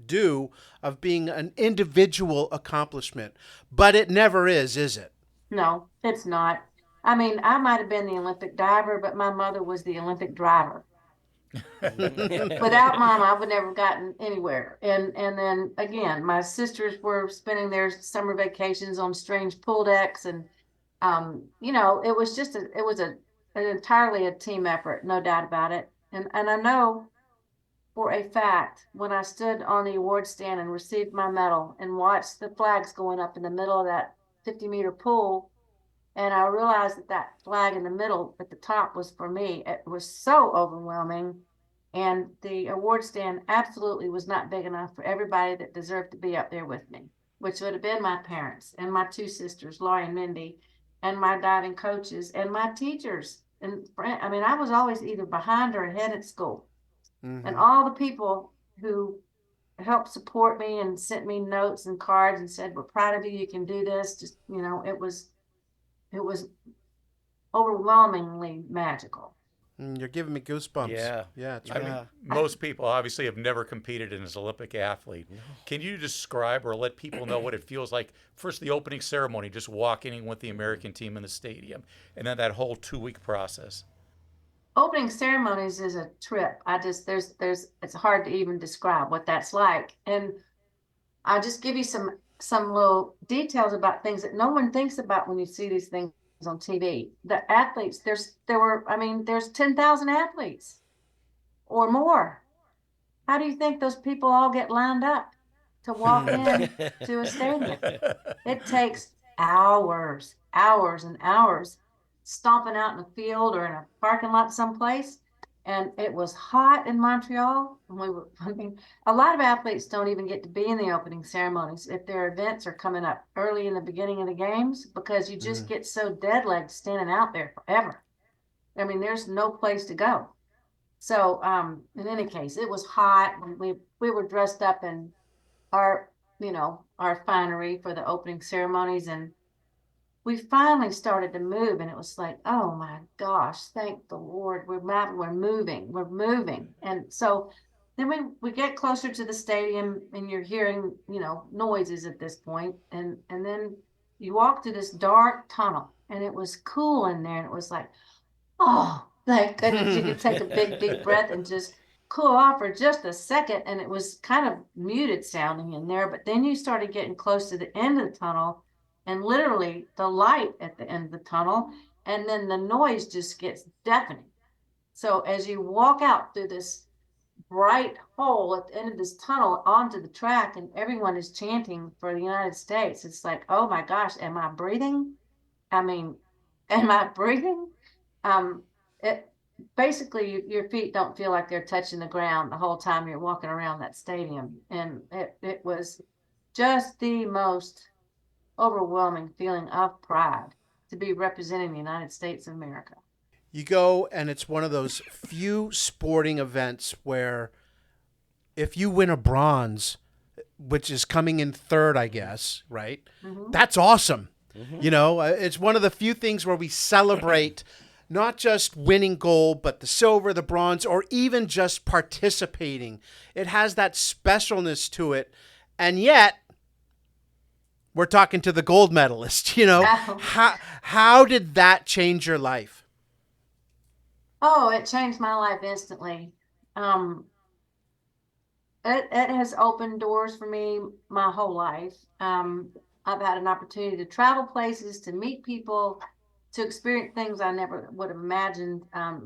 do, of being an individual accomplishment. But it never is it? No, it's not. I mean, I might have been the Olympic diver, but my mother was the Olympic driver. Without Mom, I would never have gotten anywhere. And then again, my sisters were spending their summer vacations on strange pool decks, and it was just an entirely a team effort, no doubt about it. And I know for a fact when I stood on the award stand and received my medal and watched the flags going up in the middle of that 50-meter pool. And I realized that flag in the middle at the top was for me. It was so overwhelming. And the award stand absolutely was not big enough for everybody that deserved to be up there with me, which would have been my parents and my two sisters, Laurie and Mindy, and my diving coaches and my teachers. And I was always either behind or ahead at school. Mm-hmm. And all the people who helped support me and sent me notes and cards and said, "We're proud of you. You can do this." Just, it was overwhelmingly magical. You're giving me goosebumps. Yeah, it's right. Most people obviously have never competed as an Olympic athlete. No. Can you describe or let people know what it feels like? First, the opening ceremony, just walking in with the American team in the stadium, and then that whole 2-week process. Opening ceremonies is a trip. It's hard to even describe what that's like. And I'll just give you some little details about things that no one thinks about when you see these things on TV. The athletes, there's 10,000 athletes or more. How do you think those people all get lined up to walk in to a stadium? It takes hours and hours stomping out in a field or in a parking lot someplace. And it was hot in Montreal. And a lot of athletes don't even get to be in the opening ceremonies if their events are coming up early in the beginning of the games, because you just get so dead-legged standing out there forever. There's no place to go. So, in any case, it was hot. And we were dressed up in our, our finery for the opening ceremonies, and we finally started to move, and it was like, oh my gosh, thank the Lord, we're moving. And so then we get closer to the stadium, and you're hearing, noises at this point, and then you walk through this dark tunnel, and it was cool in there, and it was like, oh, thank goodness, you could take a big deep breath and just cool off for just a second. And it was kind of muted sounding in there, but then you started getting close to the end of the tunnel, and literally the light at the end of the tunnel, and then the noise just gets deafening. So as you walk out through this bright hole at the end of this tunnel onto the track, and everyone is chanting for the United States, it's like, oh my gosh, am I breathing? I mean, am I breathing? It basically, your feet don't feel like they're touching the ground the whole time you're walking around that stadium. And it was just the most overwhelming feeling of pride to be representing the United States of America. You go, and it's one of those few sporting events where if you win a bronze, which is coming in third, I guess, right? Mm-hmm. That's awesome. Mm-hmm. It's one of the few things where we celebrate not just winning gold, but the silver, the bronze, or even just participating. It has that specialness to it. And yet, we're talking to the gold medalist, How did that change your life? Oh, it changed my life instantly. It has opened doors for me my whole life. I've had an opportunity to travel places, to meet people, to experience things I never would have imagined. I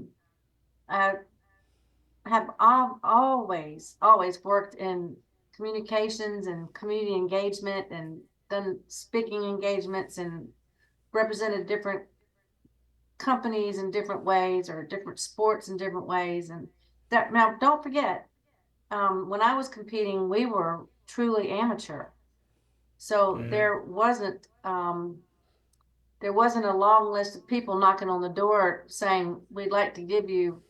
have always worked in communications and community engagement, and done speaking engagements, and represented different companies in different ways, or different sports in different ways. And that, now don't forget, when I was competing, we were truly amateur. So there wasn't a long list of people knocking on the door saying, we'd like to give you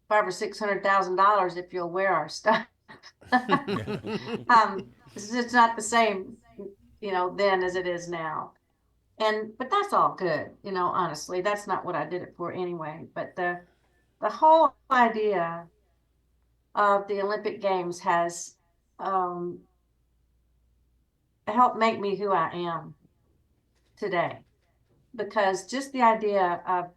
$500,000 or $600,000 if you'll wear our stuff. It's just not the same, then as it is now. But that's all good, honestly. That's not what I did it for anyway. But the whole idea of the Olympic Games has helped make me who I am today. Because just the idea of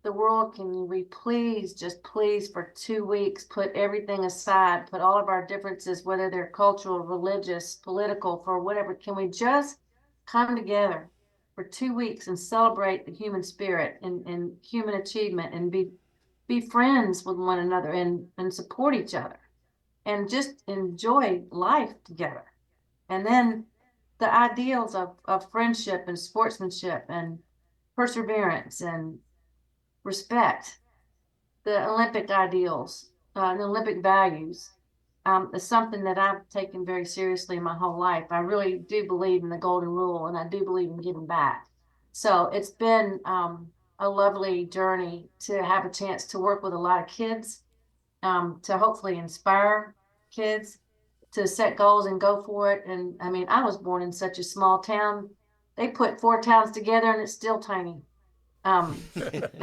the world, can we please, just please, for 2 weeks, put everything aside, put all of our differences, whether they're cultural, religious, political, for whatever, can we just come together for 2 weeks and celebrate the human spirit and human achievement, and be friends with one another, and support each other, and just enjoy life together. And then the ideals of friendship and sportsmanship and perseverance and respect, the Olympic ideals, the Olympic values, is something that I've taken very seriously my whole life. I really do believe in the golden rule, and I do believe in giving back. So it's been a lovely journey to have a chance to work with a lot of kids, to hopefully inspire kids to set goals and go for it. And I mean, I was born in such a small town. They put 4 towns together and it's still tiny. I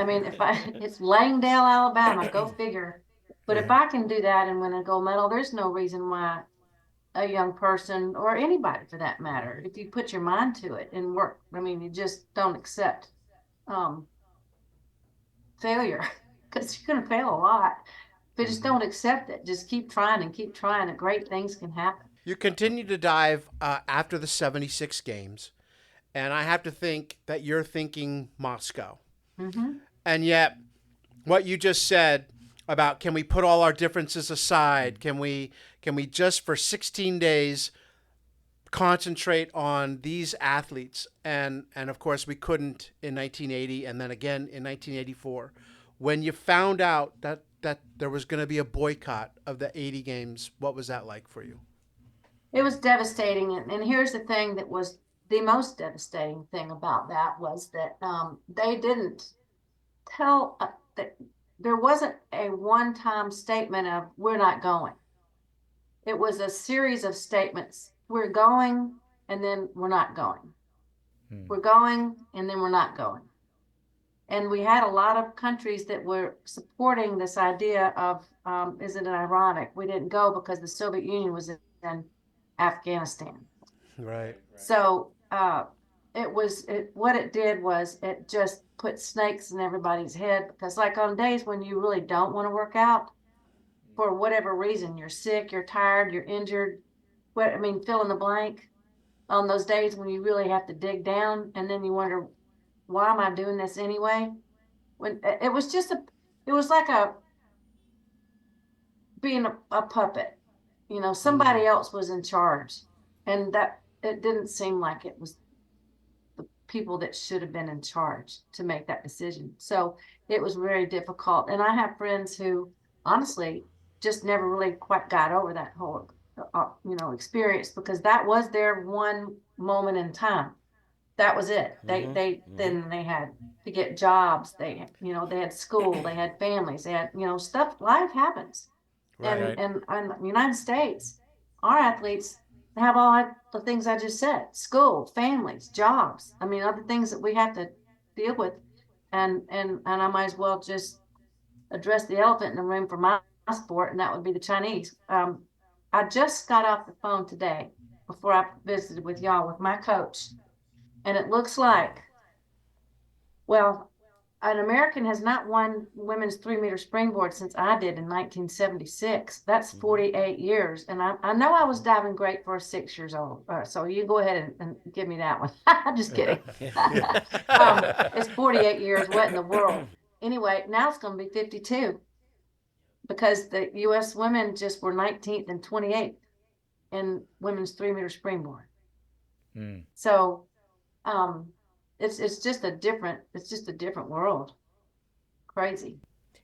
mean, it's Langdale, Alabama, go figure. But if I can do that and win a gold medal, there's no reason why a young person, or anybody for that matter, if you put your mind to it and work, I mean, you just don't accept failure, because you're going to fail a lot. But just don't accept it. Just keep trying and great things can happen. You continue to dive after the 76 games, and I have to think that you're thinking Moscow. Mm-hmm. And yet, what you just said about, can we put all our differences aside? Can we just for 16 days concentrate on these athletes? And of course, we couldn't in 1980, and then again in 1984. When you found out that there was going to be a boycott of the 80 games, what was that like for you? It was devastating. And here's the thing that was the most devastating thing about that, was that they didn't tell there wasn't a one-time statement of we're not going. It was a series of statements. We're going, and then we're not going. We're going, and then we're not going. And we had a lot of countries that were supporting this idea of, isn't it ironic? We didn't go because the Soviet Union was in Afghanistan. Right. So what it did was it just put snakes in everybody's head, because like on days when you really don't want to work out for whatever reason, you're sick, you're tired, you're injured, fill in the blank, on those days when you really have to dig down, and then you wonder, why am I doing this anyway? When it was like being a puppet, somebody else was in charge, and that it didn't seem like it was the people that should have been in charge to make that decision. So it was very difficult. And I have friends who honestly just never really quite got over that whole, experience, because that was their one moment in time. That was it. Then they had to get jobs. They had school, they had families, they had, stuff, life happens. Right. And in the United States, our athletes have all the things I just said: school, families, jobs. Other things that we have to deal with. And I might as well just address the elephant in the room for my sport, and that would be the Chinese. I just got off the phone today before I visited with y'all with my coach, and it looks like, well, an American has not won women's 3-meter springboard since I did in 1976. That's 48 years. And I know I was diving great for 6 years old. So you go ahead and give me that one. Just kidding. It's 48 years. What in the world? Anyway, now it's going to be 52, because the U.S. women just were 19th and 28th in women's 3-meter springboard. So, it's just a different world. Crazy.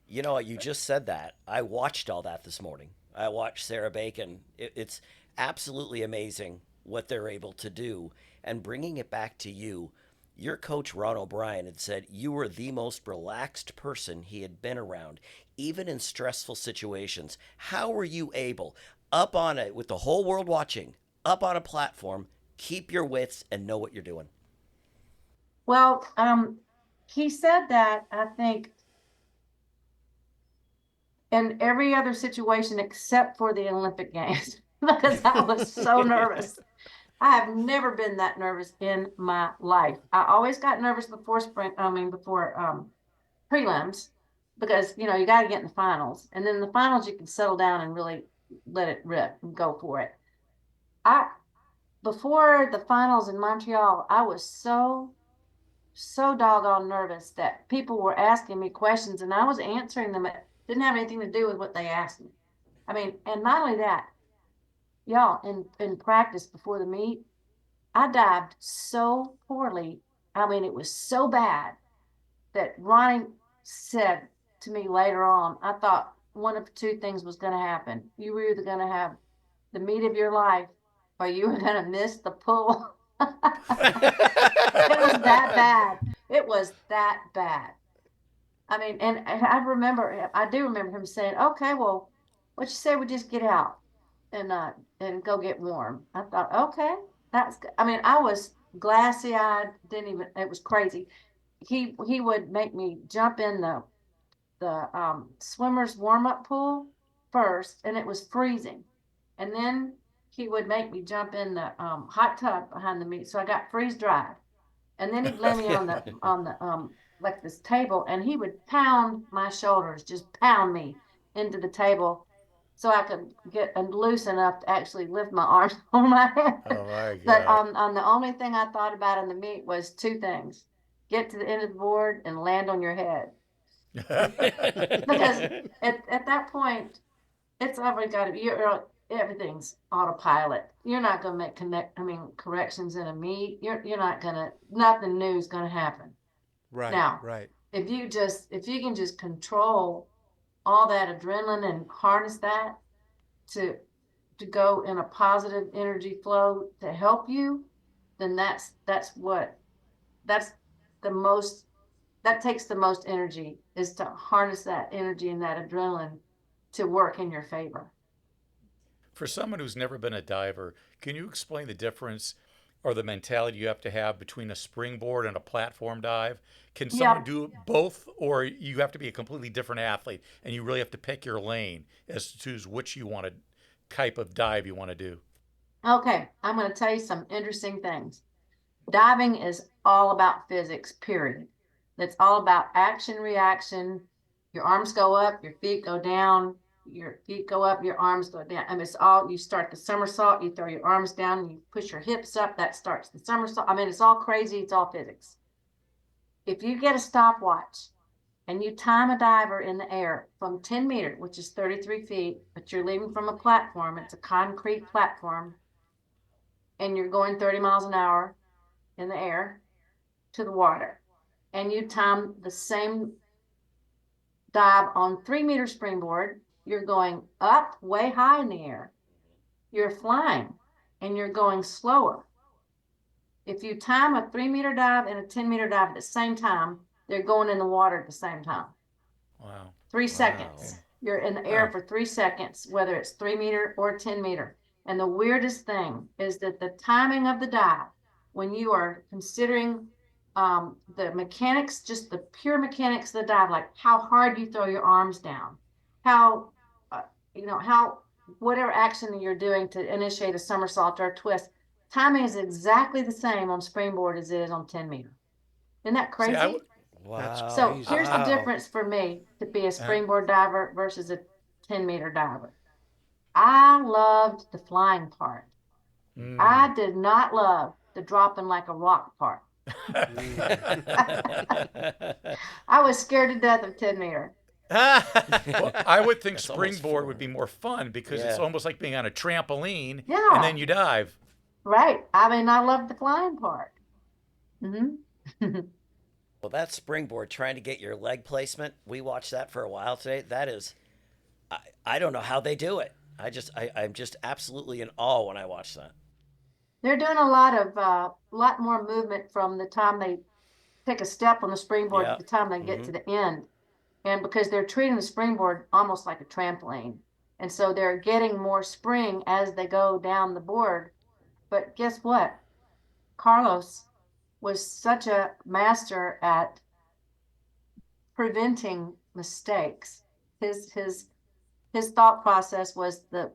You know what? You just said that. I watched all that this morning. I watched Sarah Bacon. It's absolutely amazing what they're able to do. And bringing it back to you, your coach, Ron O'Brien, had said you were the most relaxed person he had been around, even in stressful situations. How were you able, up on it, with the whole world watching, up on a platform, keep your wits and know what you're doing? Well, he said that, I think, in every other situation except for the Olympic Games, because I was so nervous. I have never been that nervous in my life. I always got nervous before prelims, because you got to get in the finals, and then in the finals you can settle down and really let it rip and go for it. Before the finals in Montreal, I was so doggone nervous that people were asking me questions and I was answering them. It didn't have anything to do with what they asked me. And not only that, y'all, in practice before the meet, I dived so poorly. It was so bad that Ronnie said to me later on, I thought one of two things was going to happen. You were either going to have the meet of your life, or you were going to miss the pull. It was that bad. It was that bad. And I do remember him saying, "Okay, well, what you say we just get out and go get warm." I thought, okay, that's good. I was glassy eyed. It was crazy. He would make me jump in the swimmer's warm up pool first, and it was freezing, and then he would make me jump in the hot tub behind the meet, so I got freeze dried. And then he'd lay me on the like this table, and he would pound my shoulders, just pound me into the table, so I could get loose enough to actually lift my arms on my head. Oh my God! But the only thing I thought about in the meet was two things: get to the end of the board and land on your head. Because at that point, it's already got to be. Everything's autopilot. You're not going to make corrections in a meet. You're not going to. Nothing new is going to happen. Right. Now, Right. If you can just control all that adrenaline and harness that to go in a positive energy flow to help you, then that's the most that takes the most energy, is to harness that energy and that adrenaline to work in your favor. For someone who's never been a diver, can you explain the difference or the mentality you have to have between a springboard and a platform dive? Can someone do both, or you have to be a completely different athlete and you really have to pick your lane as to which type of dive you want to do? Okay, I'm going to tell you some interesting things. Diving is all about physics, period. It's all about action, reaction. Your arms go up, your feet go down, your feet go up, your arms go down. I mean, it's all, you start the somersault, you throw your arms down, you push your hips up, that starts the somersault. I mean, it's all crazy, it's all physics. If you get a stopwatch and you time a diver in the air from 10 meters, which is 33 feet, but you're leaving from a platform, it's a concrete platform, and you're going 30 miles an hour in the air to the water, and you time the same dive on 3-meter springboard, you're going up way high in the air. You're flying and you're going slower. If you time a 3-meter dive and a 10-meter dive at the same time, they're going in the water at the same time. Wow. 3 seconds. You're in the air for 3 seconds, whether it's 3-meter or 10-meter. And the weirdest thing is that the timing of the dive, when you are considering the mechanics, just the pure mechanics of the dive, like how hard you throw your arms down, how, how whatever action you're doing to initiate a somersault or a twist, timing is exactly the same on springboard as it is on 10-meter. Isn't that crazy? See, Wow. So here's the difference for me to be a springboard diver versus a 10-meter diver. I loved the flying part. I did not love the dropping like a rock part. I was scared to death of 10-meter. Well, I would think springboard would be more fun because it's almost like being on a trampoline and then you dive. Right. I mean, I love the flying part. Mm-hmm. Well, that springboard, trying to get your leg placement, we watched that for a while today. That is, I don't know how they do it. I'm just absolutely in awe when I watch that. They're doing a lot more movement from the time they take a step on the springboard to the time they get to the end. And because they're treating the springboard almost like a trampoline. And so they're getting more spring as they go down the board. But guess what? Carlos was such a master at preventing mistakes. His thought process was the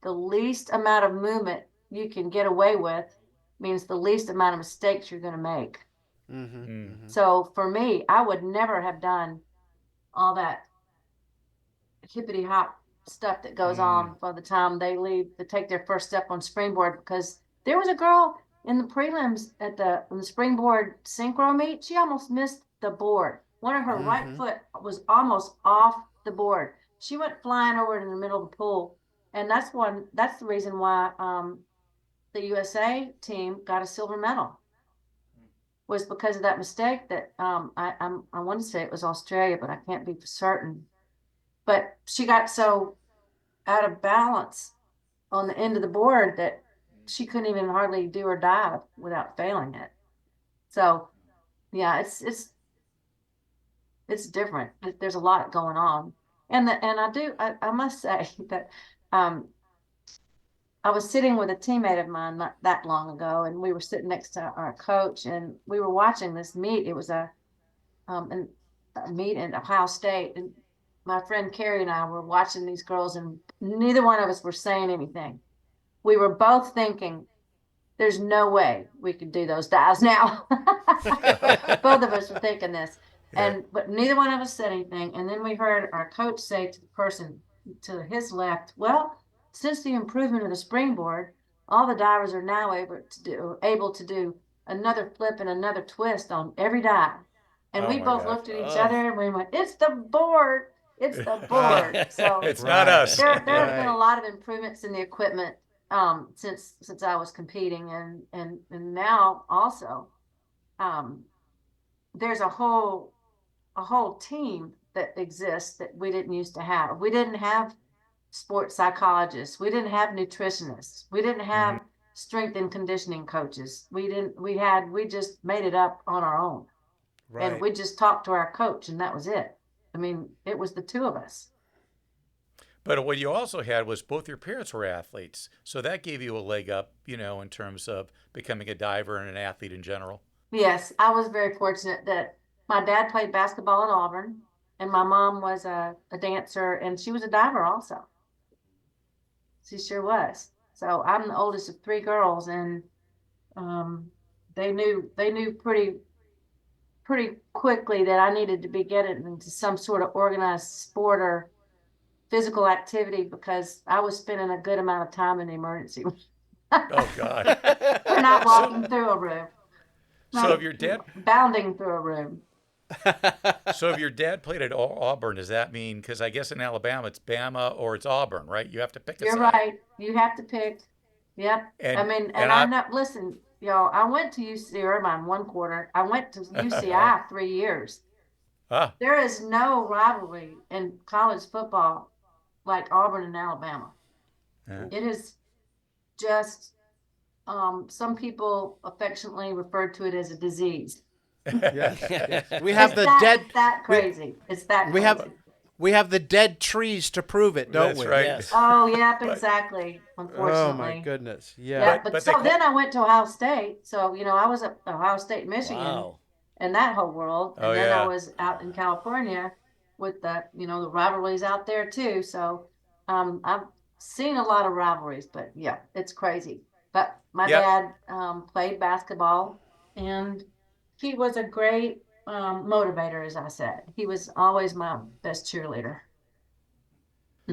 least amount of movement you can get away with means the least amount of mistakes you're going to make. So for me, I would never have done all that hippity hop stuff that goes on by the time they leave to take their first step on springboard, because there was a girl in the prelims at the springboard synchro meet. She almost missed the board. One of her right foot was almost off the board. She went flying over in the middle of the pool. And that's the reason why the USA team got a silver medal, was because of that mistake that I want to say it was Australia, but I can't be for certain. But she got so out of balance on the end of the board that she couldn't even hardly do her dive without failing it. So yeah, it's different. There's a lot going on. And I must say that I was sitting with a teammate of mine not that long ago, and we were sitting next to our coach, and we were watching this meet. It was a meet in Ohio State, and my friend Carrie and I were watching these girls, and neither one of us were saying anything. We were both thinking, there's no way we could do those dives now. Both of us were thinking this. But neither one of us said anything. And then we heard our coach say to the person to his left, well, since the improvement of the springboard, all the divers are now able to do another flip and another twist on every dive. And we both looked at each other and we went, it's the board. It's the board. So it's not us. There have been a lot of improvements in the equipment since I was competing, and now also there's a whole team that exists that we didn't used to have. We didn't have sports psychologists. We didn't have nutritionists. We didn't have strength and conditioning coaches. We just made it up on our own. Right. And we just talked to our coach, and that was it. I mean, it was the two of us. But what you also had was both your parents were athletes. So that gave you a leg up, in terms of becoming a diver and an athlete in general. Yes, I was very fortunate that my dad played basketball at Auburn, and my mom was a dancer, and she was a diver also. She sure was. So I'm the oldest of three girls, and they knew pretty quickly that I needed to be getting into some sort of organized sport or physical activity because I was spending a good amount of time in the emergency room. Oh, God. We're not walking through a room. So if your dad bounding through a room. So if your dad played at Auburn, does that mean, because I guess in Alabama it's Bama or it's Auburn, right? You have to pick a You're side. right. You have to pick. Yep. And I'm not, listen, y'all, I went to UC Irvine one quarter. I went to UCI 3 years. Ah. There is no rivalry in college football like Auburn and Alabama. Yeah. It is just, some people affectionately refer to it as a disease. Yeah. We have It's that crazy. It's that crazy. We have the dead trees to prove it, don't That's we? right. Yes. Oh, yep, exactly. Unfortunately. Oh my goodness. Yeah. Yeah, But but they so then I went to Ohio State. So, I was at Ohio State, Michigan, Wow. and that whole world. And Oh, then yeah. I was out in California with the rivalries out there too. So, I've seen a lot of rivalries, but yeah, it's crazy. But my Yep. dad played basketball, and he was a great motivator, as I said. He was always my best cheerleader.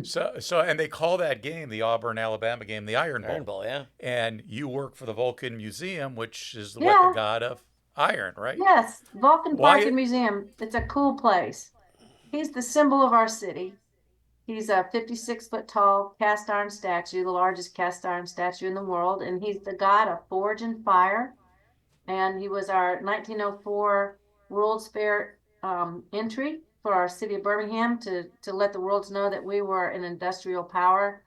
So and they call that game, the Auburn-Alabama game, the Iron Bowl. Iron Bowl, yeah. And you work for the Vulcan Museum, which is the Yeah. god of iron, right? Yes, Vulcan Why- Park and Museum. It's a cool place. He's the symbol of our city. He's a 56-foot tall cast iron statue, the largest cast iron statue in the world, and he's the god of forge and fire. And he was our 1904 World's Fair entry for our city of Birmingham to let the world know that we were an industrial power.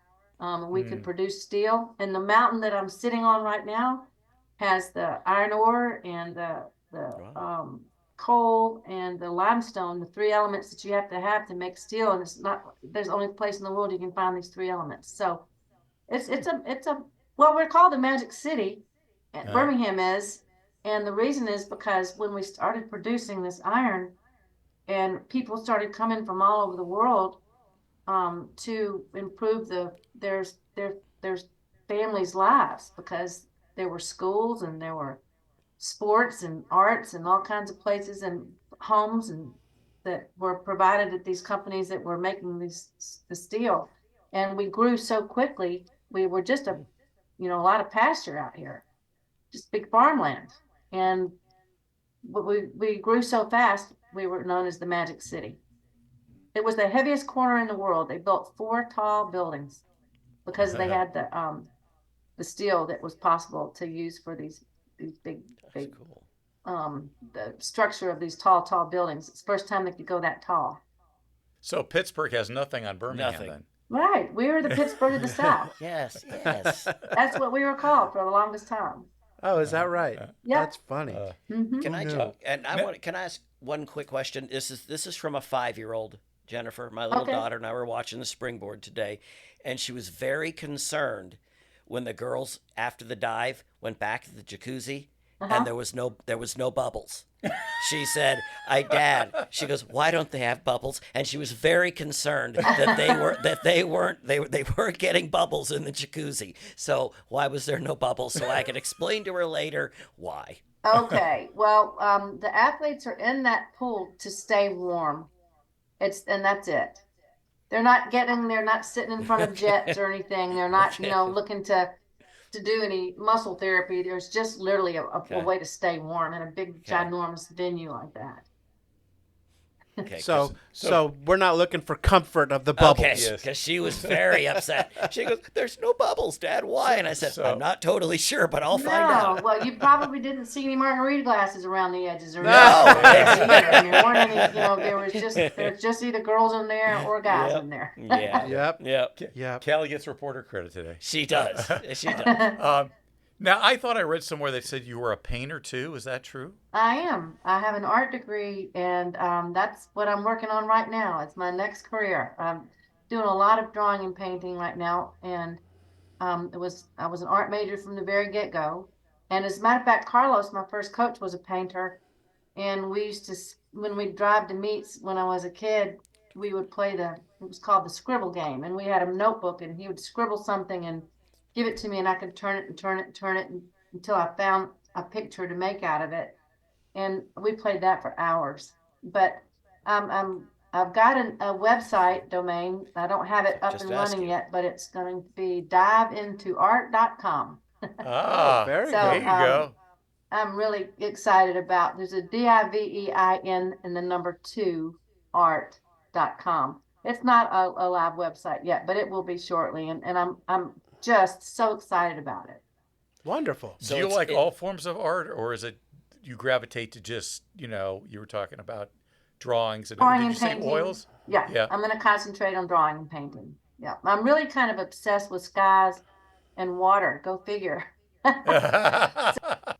We could produce steel. And the mountain that I'm sitting on right now has the iron ore and the coal and the limestone, the three elements that you have to make steel. And there's only place in the world you can find these three elements. So we're called the Magic City. Birmingham is. And the reason is because when we started producing this iron and people started coming from all over the world to improve their families' lives, because there were schools and there were sports and arts and all kinds of places and homes and that were provided at these companies that were making the steel. And we grew so quickly. We were just a lot of pasture out here, just big farmland. And we grew so fast, we were known as the Magic City. It was the heaviest corner in the world. They built 4 tall buildings because they had the steel that was possible to use for these big Cool. the structure of these tall buildings. It's the first time they could go that tall. So Pittsburgh has nothing on Birmingham Nothing. then. Right. We were the Pittsburgh of the South. Yes. That's what we were called for the longest time. Oh, is that right? Yeah. That's funny. Can I No. can I ask one quick question? This is from a 5-year-old, Jennifer. My little daughter and I were watching the springboard today, and she was very concerned when the girls after the dive went back to the jacuzzi and there was no bubbles. She said, Dad, she goes, why don't they have bubbles? And she was very concerned that they weren't getting bubbles in the jacuzzi. So why was there no bubbles? So I can explain to her later why. Okay. Well, the athletes are in that pool to stay warm. And that's it. They're not sitting in front of jets or anything. They're not, looking to do any muscle therapy. There's just literally a way to stay warm in a big, ginormous venue like that. Okay, So we're not looking for comfort of the bubbles. Okay, because she was very upset. She goes, "There's no bubbles, Dad. Why?" And I said, "I'm not totally sure, but I'll find out." Well, you probably didn't see any margarita glasses around the edges, or No. there weren't any. There's just either girls in there or guys in there. Yeah. Yep. Yep. Yep. Callie gets reporter credit today. She does. She does. Now, I thought I read somewhere that said you were a painter too. Is that true? I am. I have an art degree, and that's what I'm working on right now. It's my next career. I'm doing a lot of drawing and painting right now, and I was an art major from the very get-go. And as a matter of fact, Carlos, my first coach, was a painter, and we used to, when we'd drive to meets when I was a kid, we would play it was called the scribble game, and we had a notebook, and he would scribble something and give it to me, and I could turn it and turn it and turn it until I found a picture to make out of it. And we played that for hours. But I've got a website domain. I don't have it up and running yet, but it's going to be diveintoart.com. Ah, very there you go. I'm really excited about. There's a DIVEIN and the number 2 art.com. It's not a live website yet, but it will be shortly, and I'm just so excited about it. Wonderful. Do you like all forms of art, or is it you gravitate to just, you were talking about drawings and Drawing did and you say painting. oils? Yeah, I'm going to concentrate on drawing and painting. Yeah, I'm really kind of obsessed with skies and water. Go figure.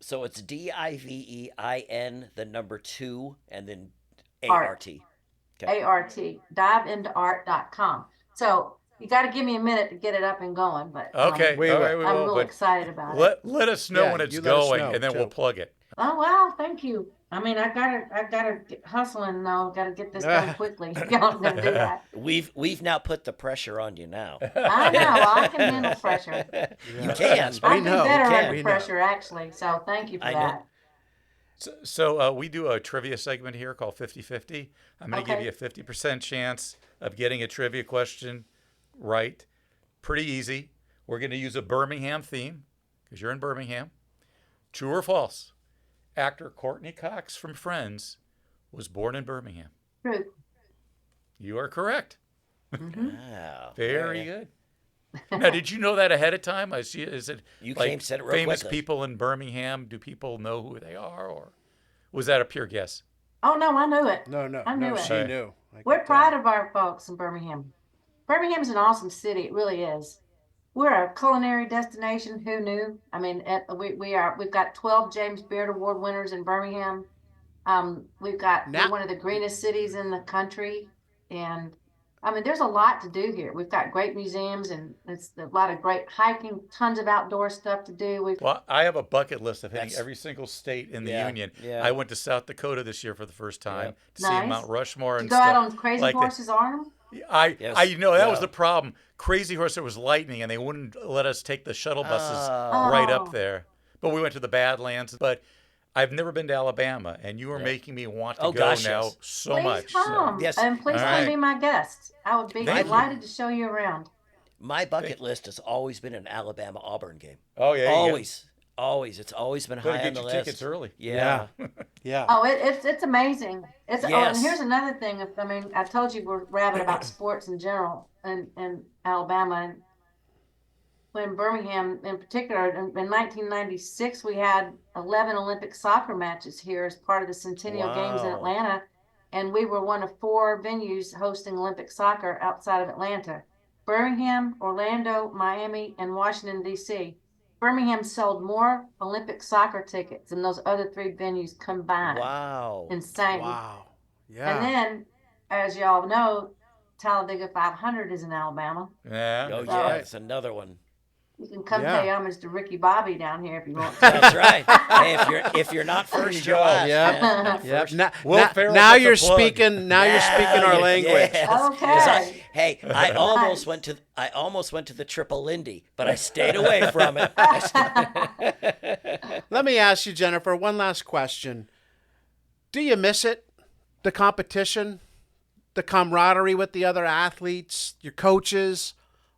So it's DIVEIN, the number 2, and then Art. ART. ART, diveintoart.com. So you got to give me a minute to get it up and going, but Okay, We all will. right, we I'm will. really But excited about it. let us know Yeah, when it's you let us going, know, and then we'll too. plug it. Oh wow, thank you. I mean, I gotta get hustling now. Gotta get this done quickly. Y'all gonna do that. We've now put the pressure on you now. I know. I can handle pressure. You can. I We do know, better we under know. pressure, actually. So thank you for I know. that. So we do a trivia segment here called 50-50. I'm going to give Okay. you a 50% chance of getting a trivia question right. Pretty easy. We're going to use a Birmingham theme because you're in Birmingham. True or false? Actor Courtney Cox from Friends was born in Birmingham. True. You are correct. Wow. Very good. Now, did you know that ahead of time? I see. Is it You like came, said it real famous quickly. people in Birmingham? Do people know who they are, or was that a pure guess? Oh no, I knew it. No, I knew it. she knew. I We're could proud tell. of our folks in Birmingham. Birmingham's an awesome city. It really is. We're a culinary destination. Who knew? I mean, we've got 12 James Beard Award winners in Birmingham. We're one of the greenest cities in the country, and I mean, there's a lot to do here. We've got great museums, and it's a lot of great hiking, tons of outdoor stuff to do. Well, I have a bucket list of hitting That's- every single state in the Yeah, union. yeah. I went to South Dakota this year for the first time to see Nice. Mount Rushmore You and go stuff. out on Crazy like that. Horses Arm? Yes. That was Yeah. the problem. Crazy Horse, there was lightning, and they wouldn't let us take the shuttle buses Oh. right Oh. up there. But we went to the Badlands. But I've never been to Alabama, and you are making me want to Oh, go gosh, now yes. so Please much. come. Yes. And please All come right. be my guest. I would be Thank you. delighted to show you around. My bucket list has always been an Alabama-Auburn game. Oh, yeah. Always. It's always been Better high on get the your list. tickets early. Yeah. Yeah. Oh, it's amazing. Oh, and Yes. here's another thing. I mean, I told you we're rabid about sports in general in Alabama. And when Birmingham in particular, in 1996, we had 11 Olympic soccer matches here as part of the Centennial Games in Wow. Atlanta. And we were one of 4 venues hosting Olympic soccer outside of Atlanta. Birmingham, Orlando, Miami, and Washington, D.C. Birmingham sold more Olympic soccer tickets than those other 3 venues combined. Wow. Insane. Wow. Yeah. And then, as y'all know, Talladega 500 is in Alabama. Yeah. Oh, that's yeah. right. It's another one. You can come Yeah. pay homage to Ricky Bobby down here if you want to. That's right. Hey, if you're not first, you're go. last. Yeah. man. Not Yep. first. Will Ferrell Now gets a you're plug. speaking. Now you're speaking our Yeah, language. yes. 'Cause Okay. I almost went to the Triple Lindy, but I stayed away from it. Let me ask you, Jennifer, one last question. Do you miss it? The competition, the camaraderie with the other athletes, your coaches,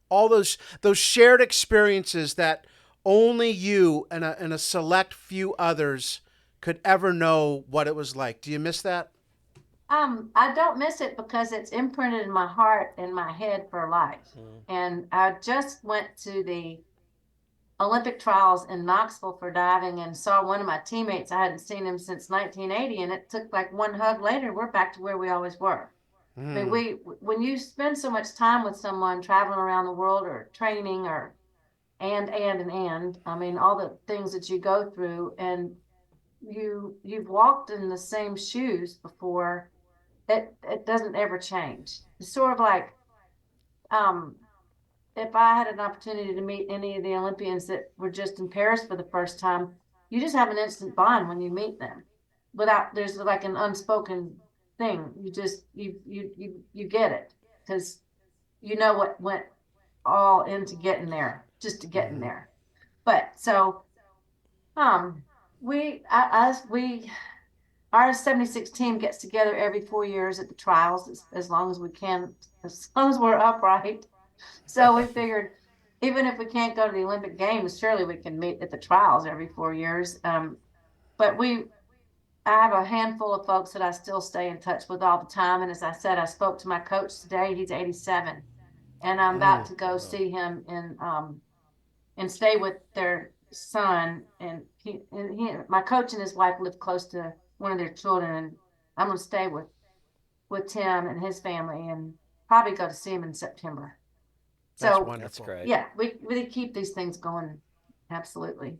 all those shared experiences that only you and a select few others could ever know what it was like. Do you miss that? I don't miss it because it's imprinted in my heart and my head for life. And I just went to the Olympic trials in Knoxville for diving and saw one of my teammates. I hadn't seen him since 1980, and it took like one hug later. We're back to where we always were. I mean, when you spend so much time with someone traveling around the world or training and. I mean, all the things that you go through, and you've walked in the same shoes before. It doesn't ever change. It's sort of like, if I had an opportunity to meet any of the Olympians that were just in Paris for the first time, you just have an instant bond when you meet them. There's like an unspoken thing. You just you get it, because you know what went all into getting there, just to get in there. But so our 76 team gets together every 4 years at the trials, as long as we can, as long as we're upright. So we figured, even if we can't go to the Olympic Games, surely we can meet at the trials every 4 years. But I have a handful of folks that I still stay in touch with all the time. And as I said, I spoke to my coach today. He's 87, and I'm about to go see him and stay with their son. And my coach and his wife live close to one of their children, and I'm going to stay with Tim and his family, and probably go to see him in September. That's So wonderful. That's great. yeah, we really keep these things going. Absolutely.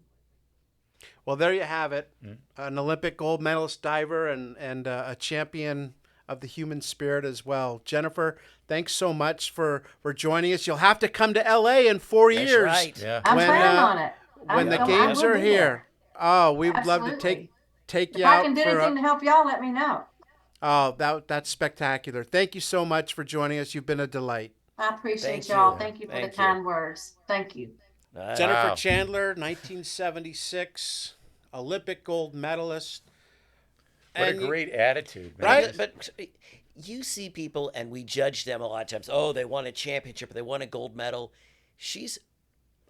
Well, there you have it. An Olympic gold medalist diver and a champion of the human spirit as well. Jennifer, thanks so much for joining us. You'll have to come to L.A. in 4 That's years. right. Yeah. I'm When, planning on it. When the I games will are be here. there. Oh, we'd love to Absolutely. take you If I out can do for anything to help y'all, let me know. Oh, that's spectacular. Thank you so much for joining us. You've been a delight. I appreciate Thank y'all. you. Thank you for Thank the you. kind words. Thank you. Jennifer Wow. Chandler, 1976, Olympic gold medalist. What a And great attitude, man. Right? But you see people, and we judge them a lot of times. Oh, they won a championship, or they won a gold medal. She's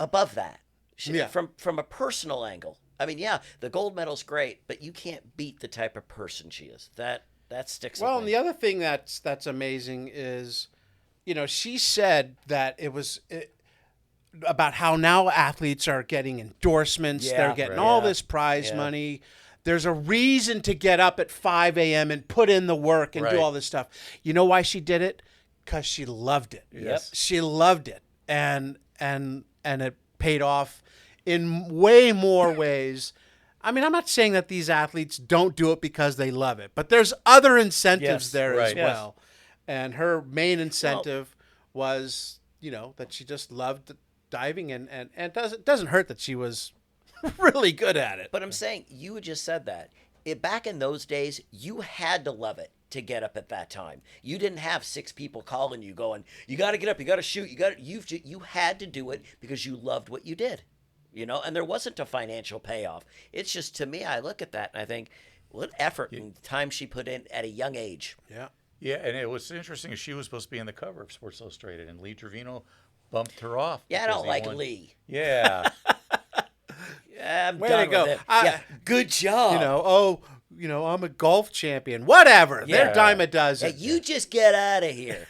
above that. Yeah. From a personal angle. I mean, yeah, the gold medal's great, but you can't beat the type of person she is. That sticks. Well, with and me. the other thing that's amazing is, she said that it was about how now athletes are getting endorsements. Yeah, They're getting right. all Yeah. this prize Yeah. money. There's a reason to get up at 5 a.m. and put in the work and do Right. all this stuff. You know why she did it? Because she loved it. Yes. She loved it, and it paid off in way more ways. I mean, I'm not saying that these athletes don't do it because they love it, but there's other incentives Yes, there as right. Yes. well. And her main incentive was, that she just loved diving, and it doesn't hurt that she was really good at it. But I'm saying, you just said that. Back in those days, you had to love it to get up at that time. You didn't have 6 people calling you going, you got to get up, you got to shoot, you had to do it because you loved what you did. And there wasn't a financial payoff. It's just, to me, I look at that and I think, what effort and time she put in at a young age. Yeah. Yeah, and it was interesting. She was supposed to be on the cover of Sports Illustrated, and Lee Trevino bumped her off. Yeah, I because don't he like won. Lee. Yeah. Yeah, I'm Way done to go. with it. Yeah, good job. I'm a golf champion. Whatever. Yeah. Their dime a dozen. Yeah, you just get out of here.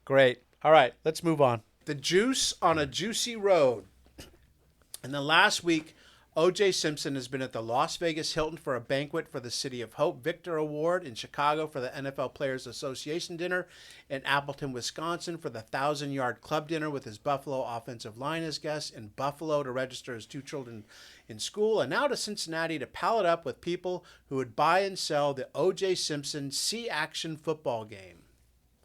Great. All right, let's move on. The juice on a juicy road. And then last week, O.J. Simpson has been at the Las Vegas Hilton for a banquet for the City of Hope Victor Award, in Chicago for the NFL Players Association dinner, in Appleton, Wisconsin for the 1,000-yard club dinner with his Buffalo offensive line as guests, in Buffalo to register his 2 children in school, and now to Cincinnati to pal it up with people who would buy and sell the O.J. Simpson See Action football game.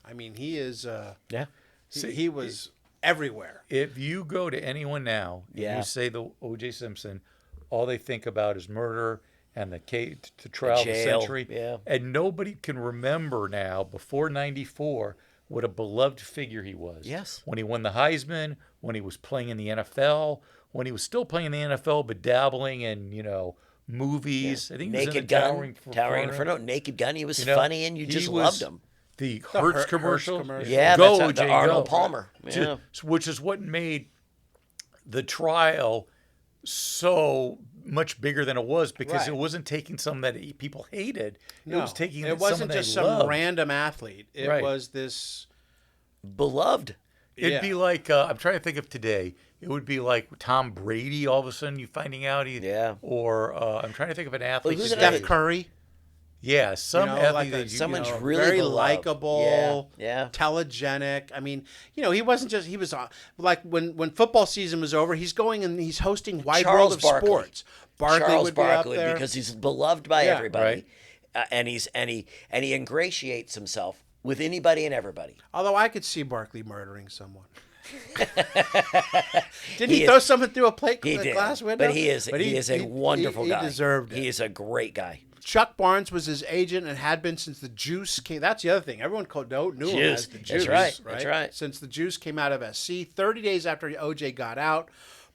I mean, he is... Yeah. He was everywhere. If you go to anyone now and Yeah. you say the O.J. Simpson, all they think about is murder and the trial of the jail, century. yeah. And nobody can remember now, before 94, what a beloved figure he was. Yes. When he won the Heisman, when he was playing in the NFL, when he was still playing in the NFL but dabbling in, movies. I think he was in Naked the Gun, Towering Inferno, Naked Gun. He was funny, and you he just was loved him. The The Hertz Hertz commercial. commercial. Yeah, Go, that's the OJ, Arnold go. Palmer. Yeah. Which is what made the trial so much bigger than it was, because Right. it wasn't taking some that people hated. No, It was taking it wasn't just some loved. random athlete. It Right. was this. Beloved. It'd Yeah. be like, I'm trying to think of today. It would be like Tom Brady. All of a sudden, you finding out Yeah. Or I'm trying to think of an athlete. who's today. another- Steph Curry. Yeah, some like athlete a- that you someone's know, really very beloved. likable, Yeah. telegenic. I mean, he wasn't just, he was like when football season was over, he's going and he's hosting Wide Charles World of Barkley. Sports. Barkley Charles would be Barkley, up there. because he's beloved by Yeah, everybody, right. and he ingratiates himself with anybody and everybody. Although I could see Barkley murdering someone. Didn't He he is- throw something through a He did, glass window? but he is a wonderful he guy. deserved it. He is a great guy. Chuck Barnes was his agent and had been since the Juice came. That's the other thing. Everyone knew him Juice. as the That's Juice. right. That's right. Since the Juice came out of SC, 30 days after OJ got out,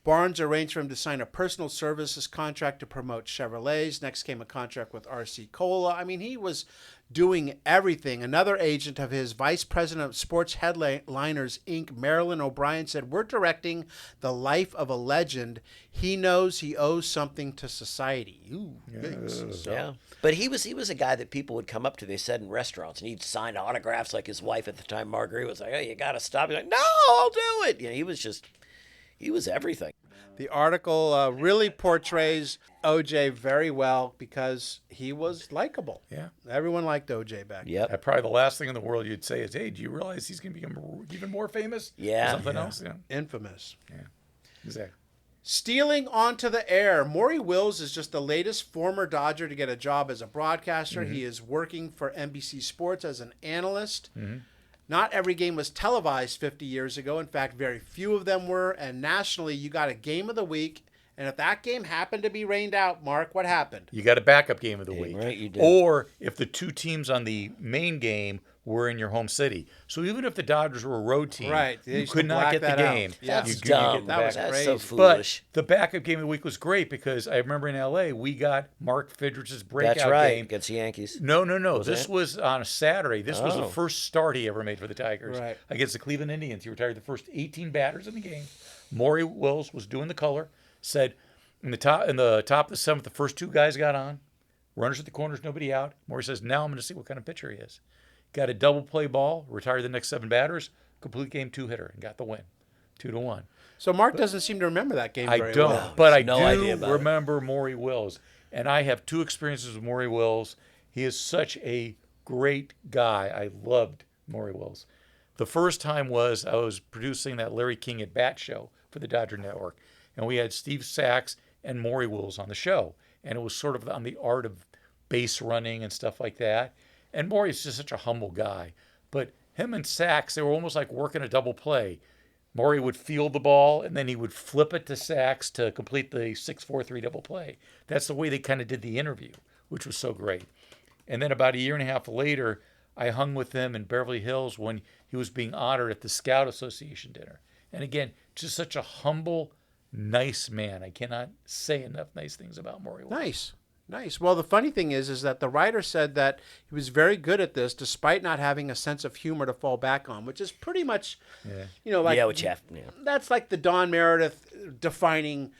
Barnes arranged for him to sign a personal services contract to promote Chevrolets. Next came a contract with RC Cola. I mean, he was doing everything. Another agent of his, vice president of Sports Headliners Inc., Marilyn O'Brien, said, "We're directing the life of a legend. He knows he owes something to society." Ooh, yikes. So, Yeah, but he was a guy that people would come up to. They said in restaurants, and he'd sign autographs. Like his wife at the time, Marguerite, was like, "Oh, you got to stop." He's like, "No, I'll do it." He was everything. The article really portrays OJ very well because he was likable. Yeah. Everyone liked OJ back then. Yep. Probably the last thing in the world you'd say is, "Hey, do you realize he's going to become even more famous?" Yeah. Or something else. Yeah. Infamous. Exactly. Stealing onto the air. Maury Wills is just the latest former Dodger to get a job as a broadcaster. He is working for NBC Sports as an analyst. Not every game was televised 50 years ago. In fact, very few of them were. And nationally, you got a game of the week. And if that game happened to be rained out, Mark, what happened? You got a backup game of the week. right, you did. Or if the two teams on the main game were in your home city. So even if the Dodgers were a road team, Right, they you used could to not black get the that out. game. Yeah. That's You dumb. get the That was backup. That's crazy. so But foolish. the backup game of the week was great because I remember in LA we got Mark Fidrich's breakout That's right. game. Against the Yankees. No. This it? was on a Saturday. This was the Oh. first start he ever made for the Tigers Right. against the Cleveland Indians. He retired the first 18 batters in the game. Maury Wills was doing the color. Said in the top of the seventh, the first two guys got on. Runners at the corners, nobody out. Maury says, "Now I'm going to see what kind of pitcher he is." Got a double play ball, retired the next 7 batters, complete game 2-hitter, and got the win, 2-1. So Mark doesn't seem to remember that game I very don't, well. but I No idea do about it. remember Maury Wills, and I have 2 experiences with Maury Wills. He is such a great guy. I loved Maury Wills. The first time was I was producing that Larry King at Bat show for the Dodger Network, and we had Steve Sachs and Maury Wills on the show, and it was sort of on the art of base running and stuff like that. And Maury's just such a humble guy, but him and Sachs, they were almost like working a double play. Maury would field the ball, and then he would flip it to Sachs to complete the 6-4-3 double play. That's the way they kind of did the interview, which was so great. And then about a year and a half later, I hung with him in Beverly Hills when he was being honored at the Scout Association dinner. And again, just such a humble, nice man. I cannot say enough nice things about Maury Wills. Nice. Well, the funny thing is that the writer said that he was very good at this, despite not having a sense of humor to fall back on, which is pretty much, like Yeah, which have, yeah. that's like the Don Meredith defining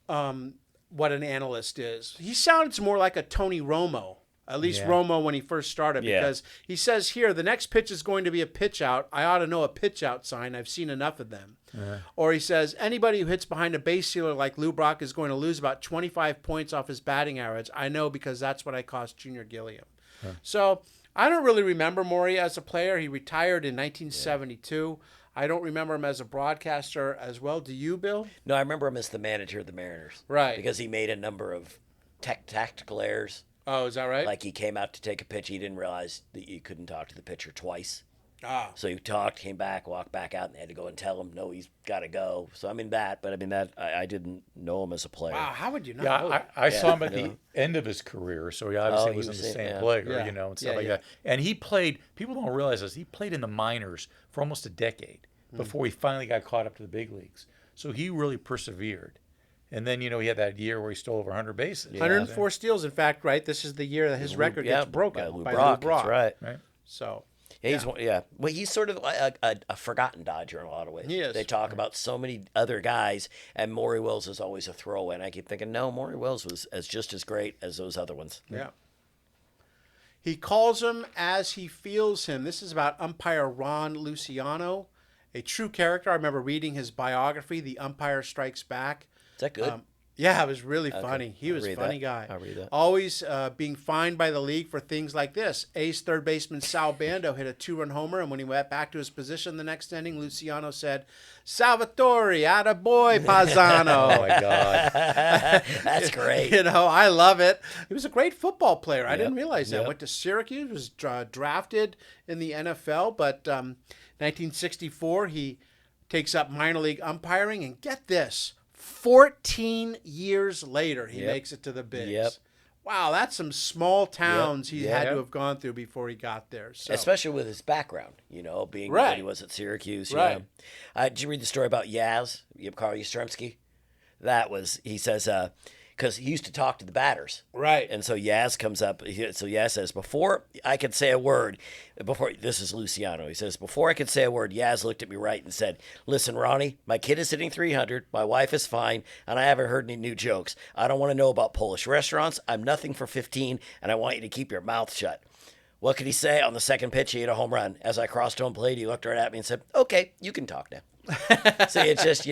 what an analyst is. He sounds more like a Tony Romo. At least Yeah. Romo when he first started, Yeah. because he says here, the next pitch is going to be a pitch out. I ought to know a pitch out sign. I've seen enough of them. Or he says, anybody who hits behind a base stealer like Lou Brock is going to lose about 25 points off his batting average. I know because that's what I cost Junior Gilliam. So I don't really remember Maury as a player. He retired in 1972. I don't remember him as a broadcaster as well. Do you, Bill? No, I remember him as the manager of the Mariners. Right. Because he made a number of tactical errors. Oh, is that right? Like he came out to take a pitch. He didn't realize that you couldn't talk to the pitcher twice. Ah. So he talked, came back, walked back out, and they had to go and tell him, no, he's got to go. So, I didn't know him as a player. Wow, how would you not Yeah, know that? I saw him at the end of his career, so he obviously he was was in the in- same yeah. player, Yeah. and stuff Yeah, like yeah. that. And he played, people don't realize this, he played in the minors for almost a decade before he finally got caught up to the big leagues. So he really persevered. And then, he had that year where he stole over 100 bases. 104 steals, in fact, right? This is the year that his record gets broken by Lou by Brock. Lou Brock. That's right. Right? So, Well, he's sort of a forgotten Dodger in a lot of ways. He is. They talk about so many other guys, and Maury Wills is always a throwaway. And I keep thinking, no, Maury Wills was just as great as those other ones. yeah. He calls him as he feels him. This is about umpire Ron Luciano, a true character. I remember reading his biography, The Umpire Strikes Back. Is that good? Yeah, it was really funny. He I'll was a read funny that. guy. I'll read that. Always being fined by the league for things like this. Ace third baseman Sal Bando hit a 2-run homer, and when he went back to his position the next inning, Luciano said, "Salvatore, attaboy, Paisano." Oh my God. That's great. You know, I love it. He was a great football player. I Yep. didn't realize that. Yep. Went to Syracuse, was drafted in the NFL, but 1964 he takes up minor league umpiring, and get this, 14 years later he Yep. makes it to the bigs. Yep. Wow, that's some small towns he had Yep. to have gone through before he got there. So. Especially with his background, being Right. when he was at Syracuse. Right. Did you read the story about Yaz, Carl Yastrzemski? He says, because he used to talk to the batters. Right. And so Yaz comes up. So Yaz says, before I could say a word, this is Luciano. He says, before I could say a word, Yaz looked at me right and said, "Listen, Ronnie, my kid is hitting 300. My wife is fine. And I haven't heard any new jokes. I don't want to know about Polish restaurants. I'm nothing for 15. And I want you to keep your mouth shut." What could he say? On the second pitch, he hit a home run. As I crossed home plate, he looked right at me and said, "Okay, you can talk now." So it's just,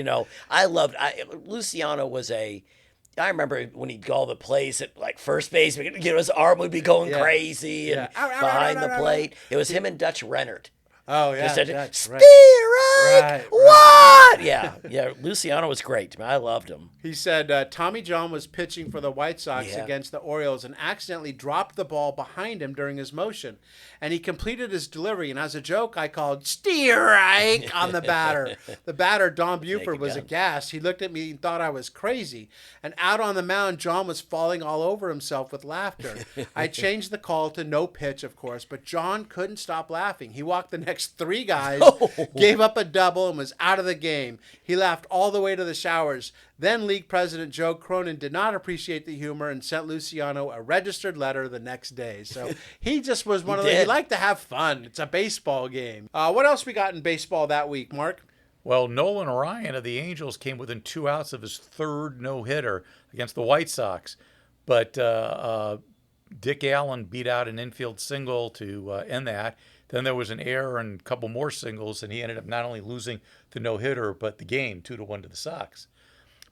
Luciano was I remember when he'd call the plays at like first base, his arm would be going crazy and Yeah. behind the plate. It was him and Dutch Rennert. Oh, yeah. Just said, That's right. "Strike! Right. What?" Yeah. Luciano was great. I loved him. He said Tommy John was pitching for the White Sox Yeah. against the Orioles and accidentally dropped the ball behind him during his motion. And he completed his delivery. And as a joke, I called "strike" on the batter. The batter, Don Buford, was aghast. He looked at me and thought I was crazy. And out on the mound, John was falling all over himself with laughter. I changed the call to no pitch, of course, but John couldn't stop laughing. He walked the next 3 guys, gave up a double, and was out of the game. He laughed all the way to the showers. Then League President Joe Cronin did not appreciate the humor and sent Luciano a registered letter the next day. So he just was one of those. He liked to have fun. It's a baseball game. What else we got in baseball that week, Mark? Well, Nolan Ryan of the Angels came within 2 outs of his third no-hitter against the White Sox. But Dick Allen beat out an infield single to end that. Then there was an error and a couple more singles, and he ended up not only losing the no-hitter, but the game 2-1 to the Sox.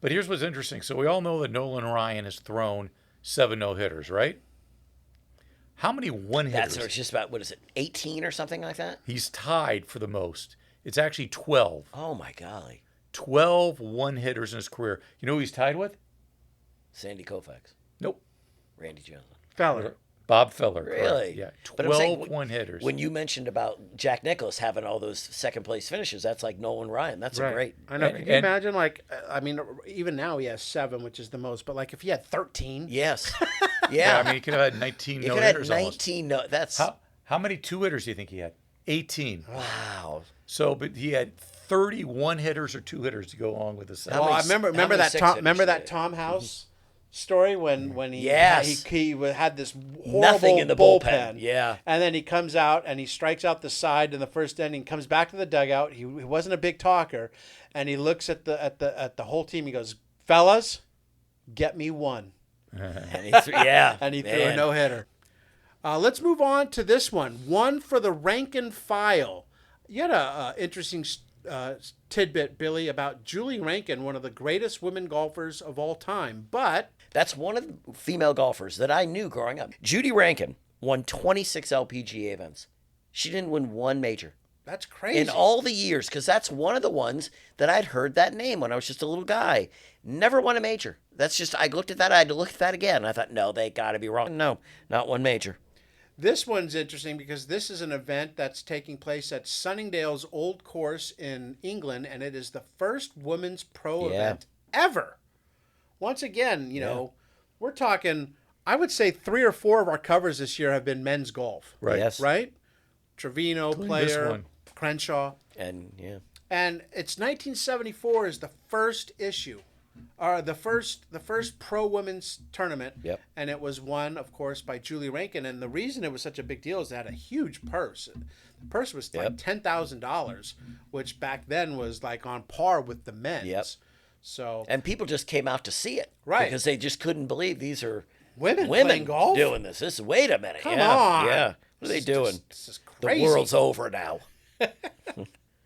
But here's what's interesting. So we all know that Nolan Ryan has thrown 7 no-hitters, right? How many one-hitters? That's just about, 18 or something like that? He's tied for the most. It's actually 12. Oh, my golly. 12 one-hitters in his career. You know who he's tied with? Sandy Koufax. Nope. Randy Johnson. Feller. Bob Feller. correct. Really? Yeah. But I'm saying, 12 one-hitters. When you mentioned about Jack Nicklaus having all those second-place finishes, that's like Nolan Ryan. That's a great. I know. And- Can you and- imagine, even now he has 7, which is the most, but if he had 13. Yes. Yeah, Yeah. I mean, he could have had 19 he could have no-hitters had almost. 19. No, that's. How many two-hitters do you think he had? 18. Wow. So, but he had 31 hitters or 2-hitters to go along with the 7. Well, I how remember many that six-hitters remember that did he Tom House story when he Yes. he had this horrible Nothing in the bullpen. Yeah. and then he comes out and he strikes out the side in the first inning, comes back to the dugout. He wasn't a big talker, and he looks at the whole team. He goes, "Fellas, get me one," And he threw, yeah. and he threw a man. no hitter. Let's move on to this one for the rank and file. You had a interesting tidbit, Billy, about Julie Rankin, one of the greatest women golfers of all time. But That's one of the female golfers that I knew growing up. Judy Rankin won 26 LPGA events. She didn't win one major. that's crazy. In all the years, because that's one of the ones that I'd heard that name when I was just a little guy. Never won a major. That's just, I looked at that, I had to look at that again. I thought, no, they got to be wrong. No, not one major. This one's interesting because this is an event that's taking place at Sunningdale's Old Course in England, and it is the first women's pro event ever. Once again, we're talking, I would say 3 or 4 of our covers this year have been men's golf. Right. Yes. Right? Trevino, Including this Player, one. Crenshaw. And yeah. And it's 1974 is the first issue, or the first pro women's tournament. Yep. And it was won, of course, by Julie Rankin. And the reason it was such a big deal is it had a huge purse. The purse was like $10,000, which back then was like on par with the men's. Yep. So And people just came out to see it. Right. Because they just couldn't believe these are women playing golf? doing this. Wait a minute. Come yeah. on. Yeah. What are they doing? This is The crazy. world's over now.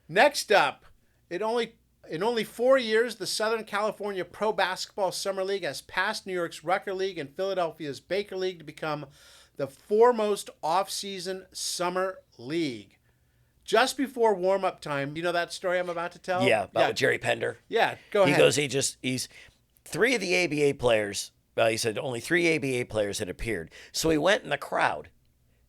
Next up, it only In only 4 years, the Southern California Pro Basketball Summer League has passed New York's Rucker League and Philadelphia's Baker League to become the foremost off-season summer league. Just before warm-up time, you know that story I'm about to tell? Yeah, about Jerry Pender. Yeah, go ahead. He goes, he's 3 of the ABA players, he said only 3 ABA players had appeared. So he went in the crowd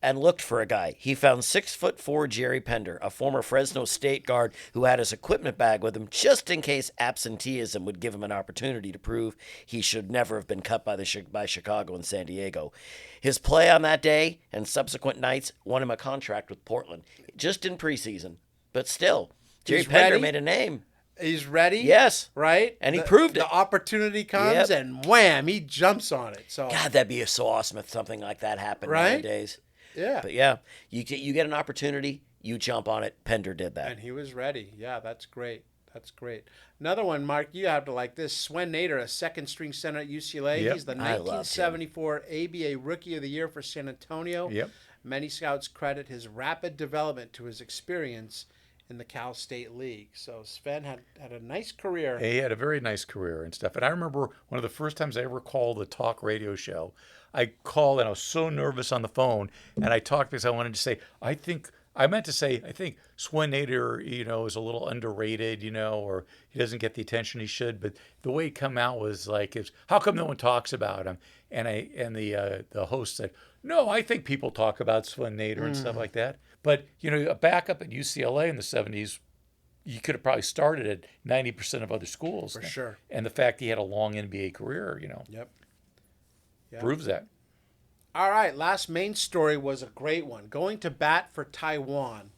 and looked for a guy. He found 6'4" Jerry Pender, a former Fresno State guard who had his equipment bag with him just in case absenteeism would give him an opportunity to prove he should never have been cut by Chicago and San Diego. His play on that day and subsequent nights won him a contract with Portland, just in preseason. But still, Jerry Pender made a name. He's ready. Yes. Right? And he proved it. The opportunity comes and wham, he jumps on it. So God, that'd be so awesome if something like that happened nowadays. Yeah. But yeah, you get an opportunity, you jump on it. Pender did that. And he was ready. Yeah, that's great. That's great. Another one, Mark, you have to like this. Swen Nader, a second-string center at UCLA. Yep. He's the 1974 ABA Rookie of the Year for San Antonio. Yep. Many scouts credit his rapid development to his experience in the Cal State League. So Sven had a nice career. He had a very nice career and stuff. And I remember one of the first times I ever called a talk radio show, I called and I was so nervous on the phone, and I talked because I wanted to say, I think Swen Nader, is a little underrated, or he doesn't get the attention he should. But the way it come out was like, how come no one talks about him? And the host said, no, I think people talk about Swen Nader and stuff like that. But, a backup at UCLA in the 70s, you could have probably started at 90% of other schools. For sure. And the fact he had a long NBA career, Yep. proves that. All right, last main story was a great one. Going to bat for Taiwan.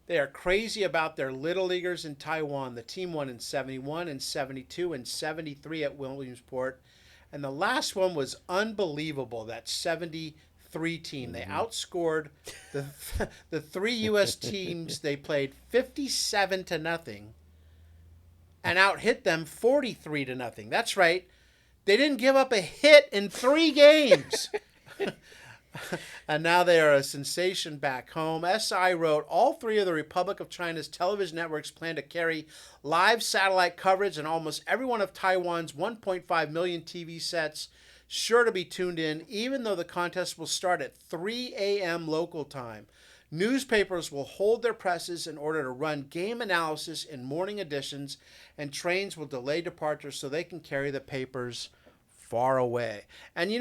They are crazy about their little leaguers in Taiwan. The team won in 71 and 72 and 73 at Williamsport. And the last one was unbelievable, that 73 team. They outscored the 3 U.S. teams they played 57-0 and out-hit them 43-0. That's right. They didn't give up a hit in 3 games. And now they are a sensation back home. SI wrote, all 3 of the Republic of China's television networks plan to carry live satellite coverage, and almost every one of Taiwan's 1.5 million TV sets sure to be tuned in, even though the contest will start at 3 a.m. local time. Newspapers will hold their presses in order to run game analysis in morning editions, and trains will delay departures so they can carry the papers far away. And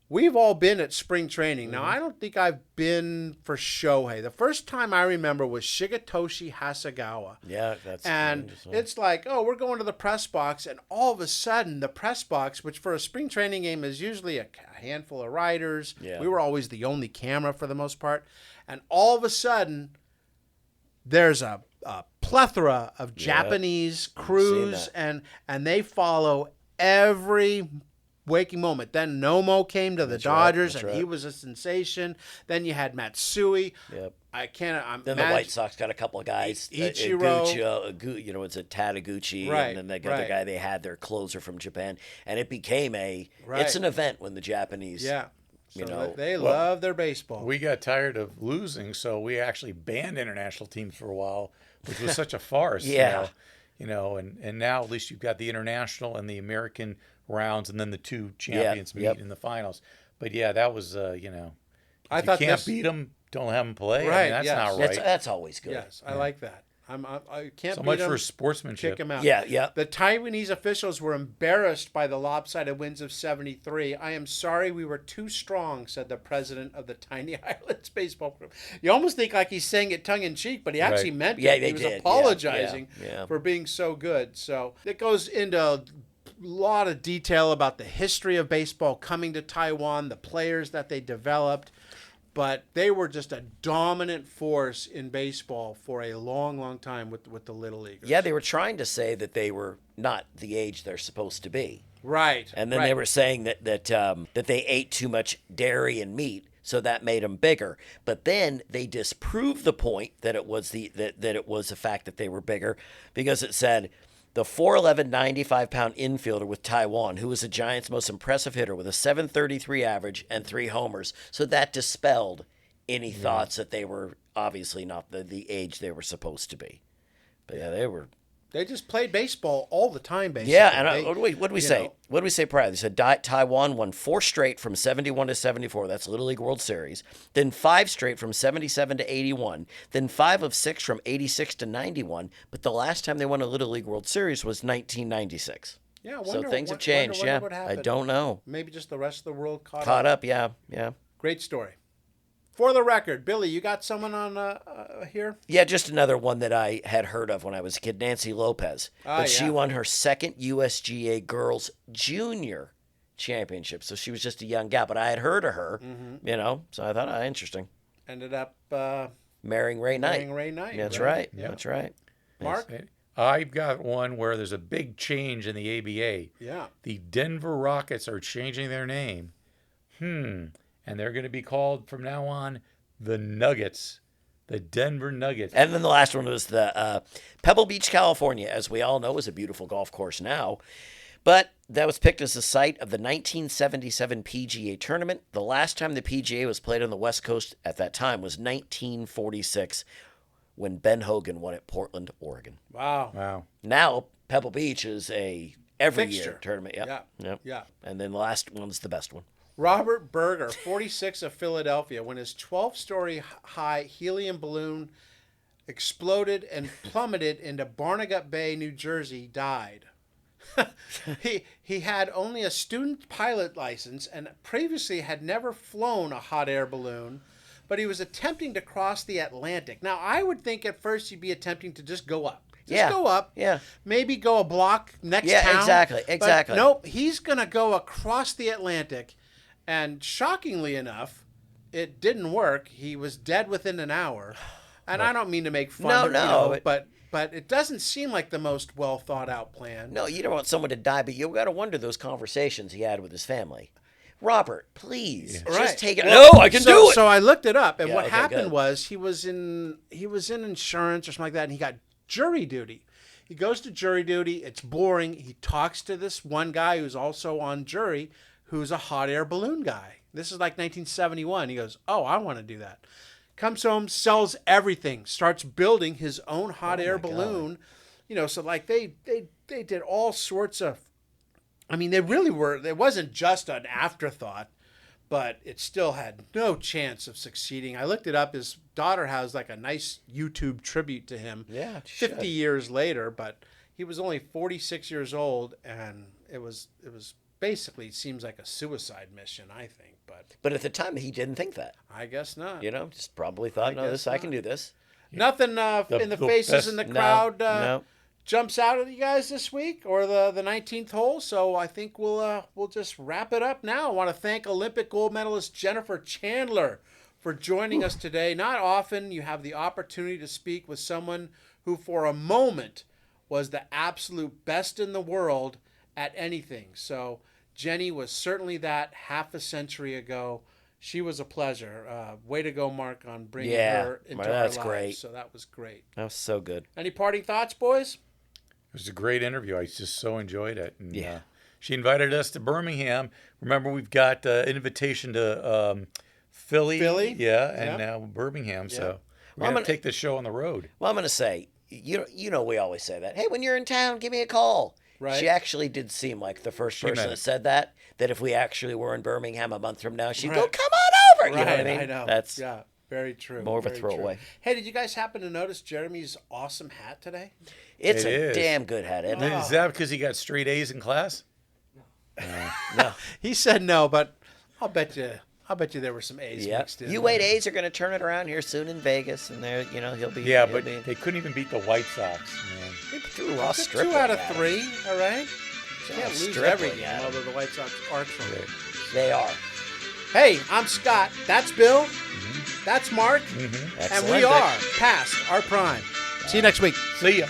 we've all been at spring training. Now, I don't think I've been for Shohei. The first time I remember was Shigetoshi Hasegawa. Yeah, that's and it's like, oh, we're going to the press box, and all of a sudden, the press box, which for a spring training game is usually a handful of writers. Yeah. We were always the only camera for the most part. And all of a sudden, there's a plethora of Japanese crews, and they follow every waking moment. Then Nomo came to the Dodgers, and he was a sensation. Then you had Matsui. Yep. Then the White Sox got a couple of guys. Ichiro. It's a Taguchi, Right, and then the other guy they had, their closer from Japan, and it became it's an event when the Japanese. Yeah. So they love their baseball. We got tired of losing, so we actually banned international teams for a while, which was such a farce. Yeah. And now at least you've got the international and the American rounds, and then the 2 champions meet in the finals. But yeah, that was if I you thought can't beat them, don't have them play. Right, That's not right. That's always good. Yes, I like that. I can't So beat much them, for sportsmanship. kick them out. Yeah. The Taiwanese officials were embarrassed by the lopsided wins of 73. I am sorry we were too strong, said the president of the Tiny Islands baseball group. You almost think like he's saying it tongue-in-cheek, but he actually meant it. Yeah, he they was did. apologizing Yeah. for being so good. So it goes into a lot of detail about the history of baseball coming to Taiwan, the players that they developed. But they were just a dominant force in baseball for a long, long time with the Little Leaguers. Yeah, they were trying to say that they were not the age they're supposed to be. Right. And then they were saying that they ate too much dairy and meat, so that made them bigger. But then they disproved the point that it was the fact that they were bigger, because it said the 4'11", 95-pound infielder with Taiwan, who was the Giants' most impressive hitter with a .733 average and 3 homers. So that dispelled any thoughts that they were obviously not the age they were supposed to be. But yeah, They just played baseball all the time, basically. Yeah, and what did we say? know. What did we say prior? They said Taiwan won 4 straight from 71 to 74. That's Little League World Series. Then 5 straight from 77 to 81. Then 5 of 6 from 86 to 91. But the last time they won a Little League World Series was 1996. Yeah, So things have changed. wonder Yeah, what I happened. don't know. Maybe just the rest of the world caught Up. Yeah. Great story. For the record, Billy, you got someone on here? Yeah, just another one that I had heard of when I was a kid, Nancy Lopez. But she won her second USGA Girls Junior Championship. So she was just a young gal, but I had heard of her, so I thought, interesting. Ended up marrying Ray Knight. That's right. Yeah. That's right. Mark? I've got one where there's a big change in the ABA. Yeah. The Denver Rockets are changing their name. And they're going to be called from now on the Nuggets, the Denver Nuggets. And then the last one was the Pebble Beach, California, as we all know, is a beautiful golf course now. But that was picked as the site of the 1977 PGA tournament. The last time the PGA was played on the West Coast at that time was 1946 when Ben Hogan won at Portland, Oregon. Wow. Now, Pebble Beach is a every Fixture. year tournament. Yep. Yeah. And then the last one's the best one. Robert Berger, 46 of Philadelphia, when his 12-story high helium balloon exploded and plummeted into Barnegat Bay, New Jersey, died. He had only a student pilot license and previously had never flown a hot air balloon, but he was attempting to cross the Atlantic. Now, I would think at first he'd be attempting to just go up. Go up. Yeah. Maybe go a block next town. Yeah, exactly. But nope, he's going to go across the Atlantic. And shockingly enough, it didn't work. He was dead within an hour. And I don't mean to make fun of but it doesn't seem like the most well thought out plan. No, you don't want someone to die, but you got to wonder those conversations he had with his family. Robert, please, just take it. Well, no, I can do it. So I looked it up, and what happened good. was he was in insurance or something like that, and he got jury duty. He goes to jury duty. It's boring. He talks to this one guy who's also on jury, who's a hot air balloon guy. This is like 1971. He goes, "Oh, I want to do that." Comes home, sells everything, starts building his own hot air balloon. God. So like they did all sorts of. I mean, they really were. It wasn't just an afterthought, but it still had no chance of succeeding. I looked it up. His daughter has like a nice YouTube tribute to him. Yeah, 50 years later, but he was only 46 years old, and it was basically, it seems like a suicide mission, I think. But at the time, he didn't think that. I guess not. Just probably thought, I can do this. Nothing in the faces in the crowd jumps out at you guys this week, or the 19th hole. So I think we'll just wrap it up now. I want to thank Olympic gold medalist Jennifer Chandler for joining us today. Not often you have the opportunity to speak with someone who for a moment was the absolute best in the world at anything. So Jenni was certainly that half a century ago. She was a pleasure. Way to go, Mark, on bringing her into our lives. Great. So that was great. That was so good. Any parting thoughts, boys? It was a great interview. I just so enjoyed it. And, she invited us to Birmingham. Remember, we've got an invitation to Philly. Yeah, and now Birmingham. Yeah. So we're going to take this show on the road. Well, I'm going to say, we always say that. Hey, when you're in town, give me a call. Right. She actually did seem like the first person that said that if we actually were in Birmingham a month from now, she'd go, come on over. You know what I mean? I know. That's very true. More of a throwaway. Hey, did you guys happen to notice Jeremy's awesome hat today? It's a damn good hat, isn't it? Is that because he got straight A's in class? No. He said no, but I'll bet you there were some A's mixed in. You wait, A's are going to turn it around here soon in Vegas, and there, he'll be. Yeah, but they couldn't even beat the White Sox, man. They threw Ross Stripling. 2 out of 3, all right? You can't lose every game, although the White Sox are trouble. They are. Hey, I'm Scott. That's Bill. Mm-hmm. That's Mark. Mm-hmm. And we are past our prime. See you next week. See ya.